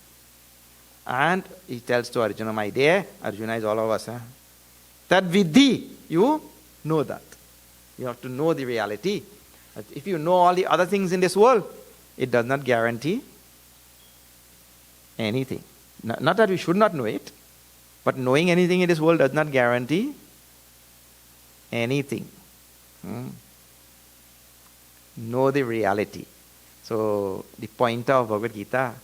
Speaker 3: And he tells to Arjuna, my dear, Arjuna is all of us. That vidhi, you know that. You have to know the reality. If you know all the other things in this world, it does not guarantee anything. Not that we should not know it, but knowing anything in this world does not guarantee anything. Know the reality. So the pointer of Bhagavad Gita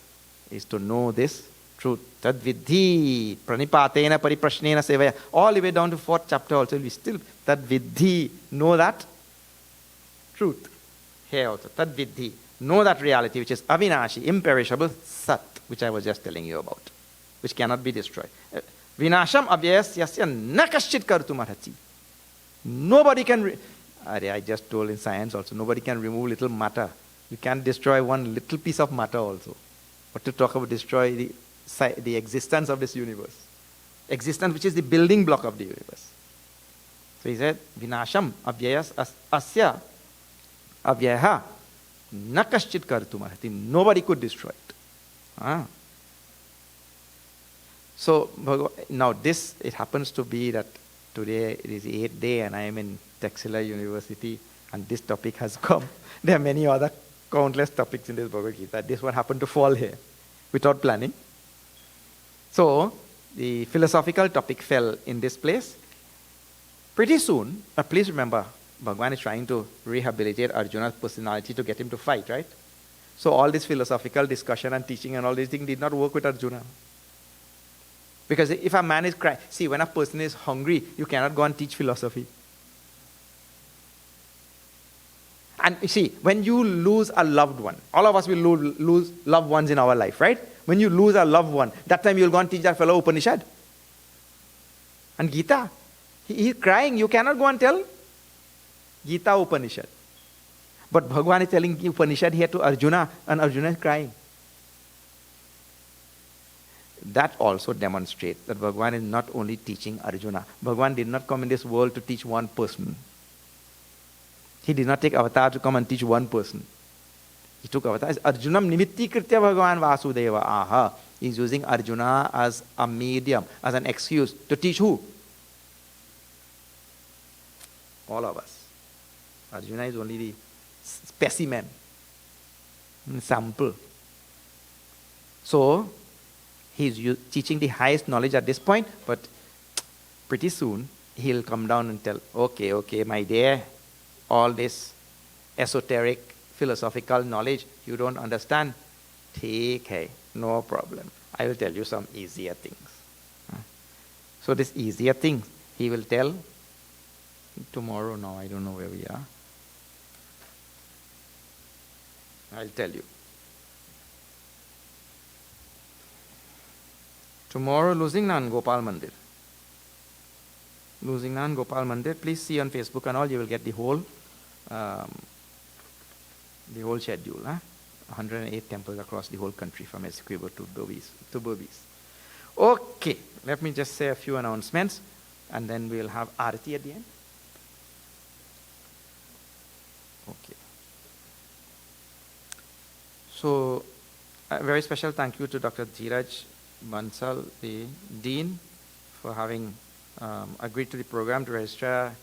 Speaker 3: is to know this truth. Tad vidhi pranipatena pariprashnena sevaya. All the way down to 4th chapter also we still tad vidhi. Know that truth. Here also tad vidhi. Know that reality which is avinashi, imperishable, sat, which I was just telling you about, which cannot be destroyed. Vinasham avyayasya na kaschit kartum arhati. Nobody can, I just told in science also, nobody can remove little matter. You can't destroy one little piece of matter also. What to talk about destroy the existence of this universe. Existence which is the building block of the universe. So he said, Vinasham avyayas asya avyaha na kaschit kartum arhati. Nobody could destroy it. So now this, it happens to be that today it is the 8th day and I am in Texila University and this topic has come. There are many other countless topics in this Bhagavad Gita. This one happened to fall here without planning. So the philosophical topic fell in this place. Pretty soon, please remember, Bhagavan is trying to rehabilitate Arjuna's personality to get him to fight, right? So all this philosophical discussion and teaching and all these things did not work with Arjuna. Because if a man is crying, see, when a person is hungry, you cannot go and teach philosophy. And you see, when you lose a loved one, all of us will lose loved ones in our life, right? When you lose a loved one, that time you'll go and teach that fellow Upanishad. And Gita, he's crying, you cannot go and tell Gita Upanishad. But Bhagavan is telling Upanishad here to Arjuna, and Arjuna is crying. That also demonstrates that Bhagavan is not only teaching Arjuna. Bhagavan did not come in this world to teach one person. He did not take avatar to come and teach one person. He took avatar. Arjunam nimitti kritya Bhagavan Vasudeva. Aha. He's using Arjuna as a medium, as an excuse to teach who? All of us. Arjuna is only the specimen, sample. So, he's teaching the highest knowledge at this point, but pretty soon he'll come down and tell, okay, my dear, all this esoteric philosophical knowledge you don't understand. Take hai, no problem. I will tell you some easier things. So this easier thing, he will tell tomorrow. Now I don't know where we are. I'll tell you. Tomorrow, Losingnan Gopal Mandir. Losingnan Gopal Mandir. Please see on Facebook and all. You will get the whole schedule. 108 temples across the whole country, from Essequibo to Berbice. Okay, let me just say a few announcements, and then we'll have Arati at the end. Okay. So, a very special thank you to Dr. Dheeraj Bansal, the Dean, for having agreed to the program, to Registrar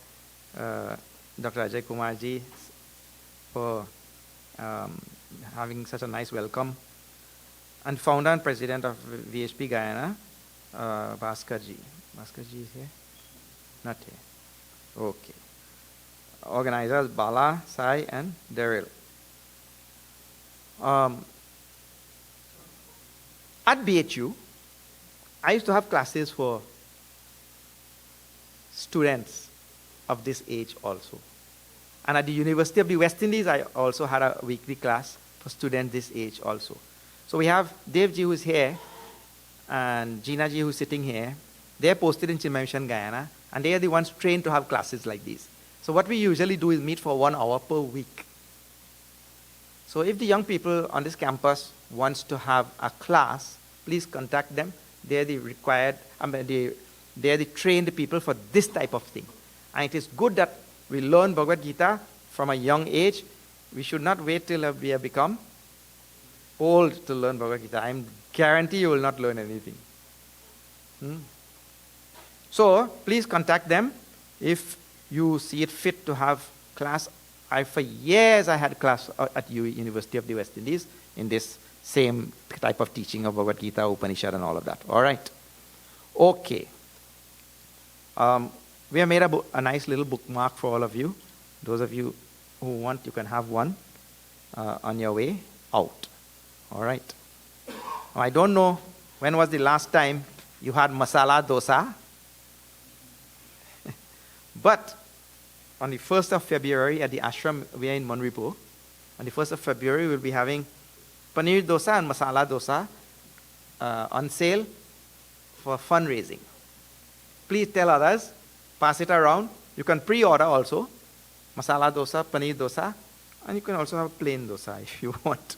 Speaker 3: Dr. Ajay Kumarji for having such a nice welcome, and founder and president of VHP Guyana, Bhaskarji. Bhaskarji is here? Not here. Okay. Organizers Bala, Sai, and Daryl. At BHU, I used to have classes for students of this age also. And at the University of the West Indies, I also had a weekly class for students this age also. So we have Devji who is here, and Jinaji who is sitting here. They are posted in Chinmay Mission, Guyana, and they are the ones trained to have classes like these. So what we usually do is meet for 1 hour per week. So if the young people on this campus wants to have a class, please contact them. They are the required, they are the trained people for this type of thing. And it is good that we learn Bhagavad Gita from a young age. We should not wait till we have become old to learn Bhagavad Gita. I guarantee you will not learn anything. So please contact them if you see it fit to have class. For years I had class at University of the West Indies in this same type of teaching of Bhagavad Gita, Upanishad, and all of that. All right. Okay. We have made a nice little bookmark for all of you. Those of you who want, you can have one on your way out. All right. Now, I don't know when was the last time you had masala dosa. But on the 1st of February at the ashram, we are in Manripo. On the 1st of February, we'll be having paneer dosa and masala dosa on sale for fundraising. Please tell others, pass it around. You can pre-order also, masala dosa, paneer dosa, and you can also have plain dosa if you want.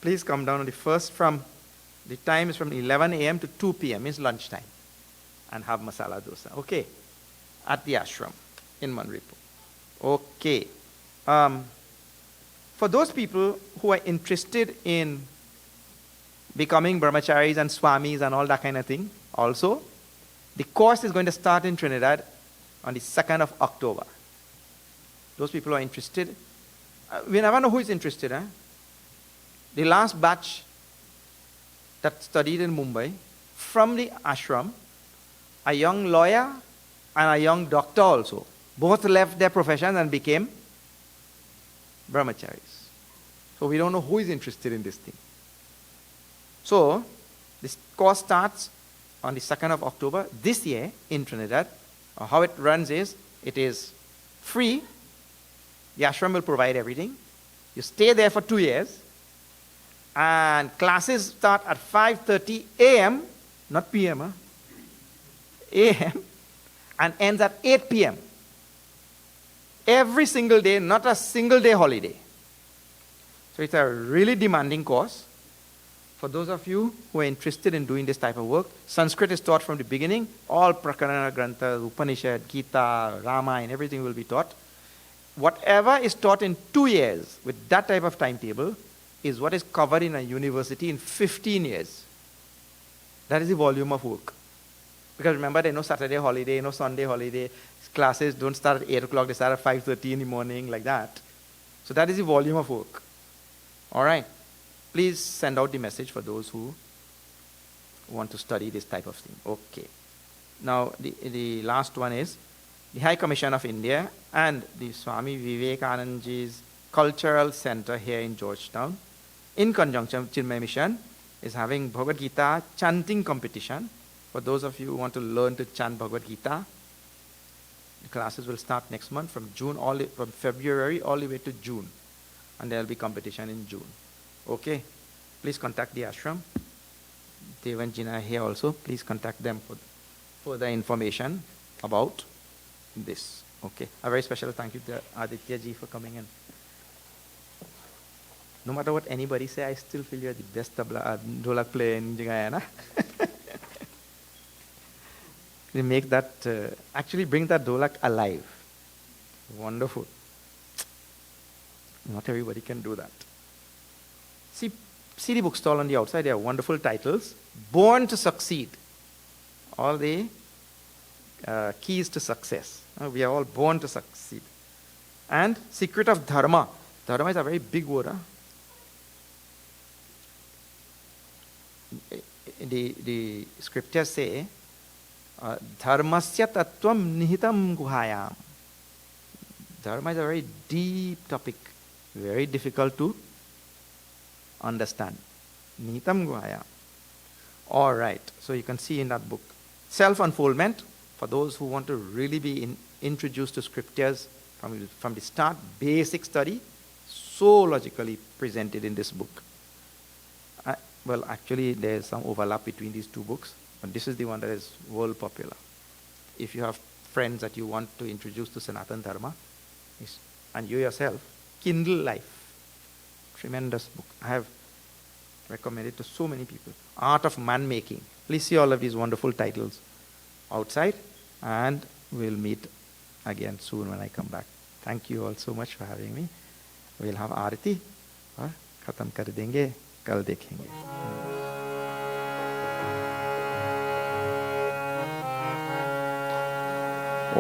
Speaker 3: Please come down on the 1st the time is from 11 a.m. to 2 p.m. is lunchtime, and have masala dosa. Okay. At the ashram in Manripo. Okay. For those people who are interested in becoming brahmacharis and swamis and all that kind of thing, also, the course is going to start in Trinidad on the 2nd of October. Those people who are interested, we never know who is interested. The last batch that studied in Mumbai, from the ashram, a young lawyer and a young doctor also, both left their professions and became brahmacharis. So we don't know who is interested in this thing. So this course starts on the 2nd of October this year in Trinidad. How it runs is, it is free. The ashram will provide everything. You stay there for 2 years. And classes start at 5:30 a.m., not p.m., a.m., and ends at 8 p.m. Every single day, not a single day holiday. So it's a really demanding course. For those of you who are interested in doing this type of work, Sanskrit is taught from the beginning. All Prakarana Granthas, Upanishad, Gita, Ramayana, everything will be taught. Whatever is taught in 2 years with that type of timetable is what is covered in a university in 15 years. That is the volume of work. Because remember, there is no Saturday holiday, no Sunday holiday. Classes don't start at 8 o'clock, they start at 5:30 in the morning, like that. So that is the volume of work. All right. Please send out the message for those who want to study this type of thing. Okay. Now, the last one is the High Commission of India and the Swami Vivekanandaji's Cultural Center here in Georgetown in conjunction with Chinmay Mission, is having Bhagavad Gita chanting competition. For those of you who want to learn to chant Bhagavad Gita, the classes will start next month from from February all the way to June, and there will be competition in June. Okay, please contact the ashram. Dev and Jina are here also. Please contact them for further information about this. Okay, a very special thank you to Aditya ji for coming in. No matter what anybody say, I still feel you're the best dholak player in Guyana. We make that, actually bring that dholak alive. Wonderful. Not everybody can do that. See the bookstall on the outside, there are wonderful titles. Born to Succeed. All the keys to success. We are all born to succeed. And Secret of Dharma. Dharma is a very big word. Huh? The scriptures say, Dharmasya tattvam nihitam guhayam. Dharma is a very deep topic, very difficult to understand. Nihitam guhayam. All right, so you can see in that book. Self-unfoldment, for those who want to really be introduced to scriptures from the start, basic study, so logically presented in this book. Well, actually, there's some overlap between these two books, but this is the one that is world popular. If you have friends that you want to introduce to Sanatana Dharma, and you yourself, Kindle Life. Tremendous book. I have recommended to so many people. Art of Man-Making. Please see all of these wonderful titles outside, and we'll meet again soon when I come back. Thank you all so much for having me. We'll have Aarti. और खत्म कर देंगे, कल देखेंगे.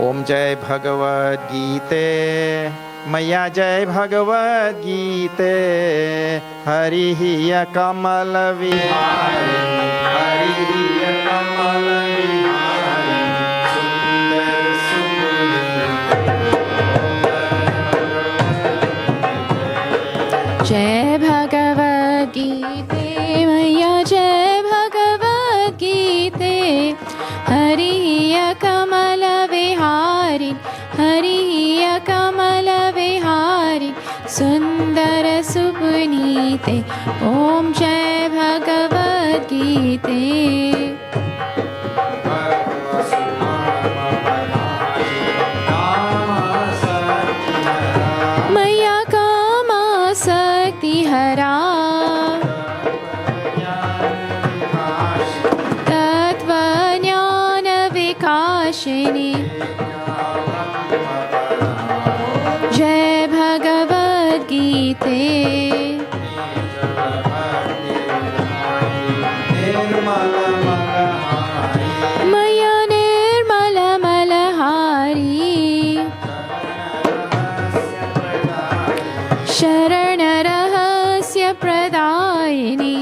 Speaker 3: ओम जय भगवद गीते, मैया जय भगवद गीते. हरि हिय कमल विहारी, हरि हिय कमल विहारी. सुंदर सुपुनीत.
Speaker 2: जय भगवद गीते, मैया जय भगवद गीते. हरि हिय कमल विहारी, हरि हिय कमल विहारी. सुंदर सुपुनीते. ओम जय भगवद गीते. मैया कामासक्ति हरा, तत्वज्ञान विकासिनी. जय भगवद गीते. मैया निर्मल मलहारी, शरण रहस्य प्रदायिनी.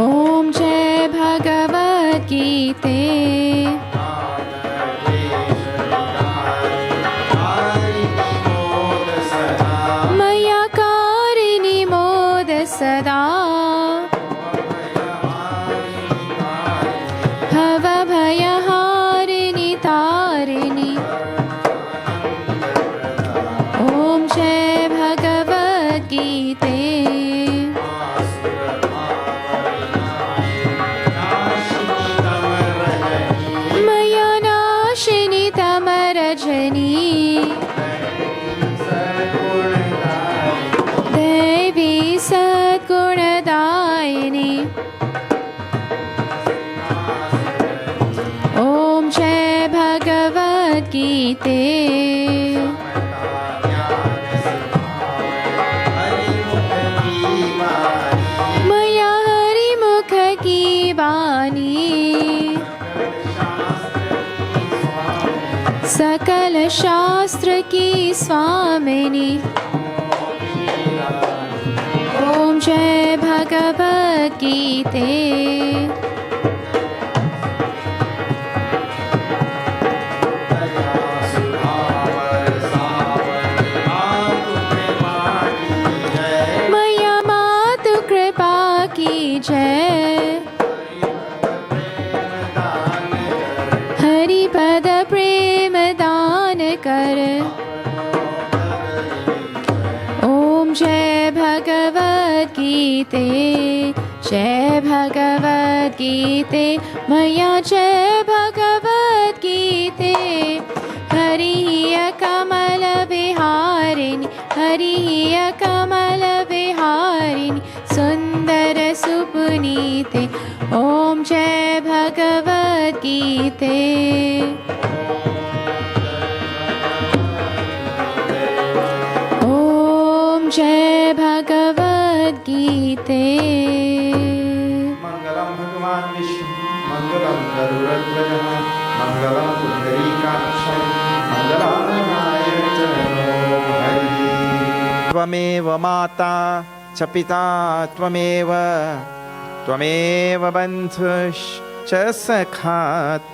Speaker 2: ओम जय भगवद गीते. मैया कारिणी मोद सदा, भव भयहारिणी तारिणी. ओम जय भगवद गीते. मैया नाशिनी तमरजनी, देवी सद्गुणदायिनी. ओम जय भगवद गीते. मैया हरि मुख की वाणी, सकल शास्त्र की स्वामिनी. ओम जय भगवद गीते. जय हरिपद प्रेम दान कर। ओम जय भगवद गीते जय भगवद गीते मया जय भगवद गीते। हरि कमल विहारिणि हरि कमल विहारिणि सुंदर सुपुनीते। ओम जय भगवद गीते। ओम जय भगवद गीते।
Speaker 3: मंगलम भगवान विष्णु मंगलम गरुड़ध्वज मंगलम पुंडरीकाक्षं मंगलम नारायण नमो हरि। त्वमेव माता च पिता त्वमेव त्वमेव बन्धुश्च सखा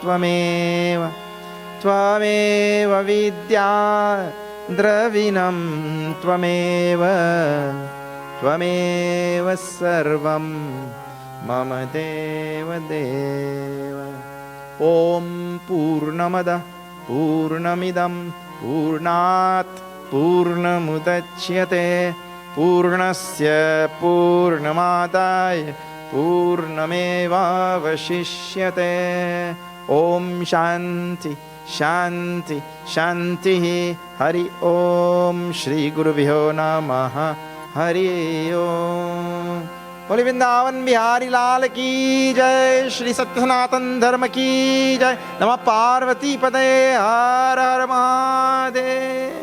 Speaker 3: त्वमेव त्वमेव विद्या द्रविणं त्वमेव त्वमेव सर्वं मम देव देव। ॐ पूर्णमदः पूर्णमिदं पूर्णात् पूर्णमुदच्यते पूर्णस्य पूर्णमादाय पूर्णमेवावशिष्यते। ॐ शान्ति शान्ति शान्तिः। हरि ओम श्री गुरुभ्यो नमः। हरि ओम। बोले वृंदावन बिहारी लाल की जय। श्री सत्य सनातन धर्म की जय। नमः पार्वती पदे हर हर महादेव।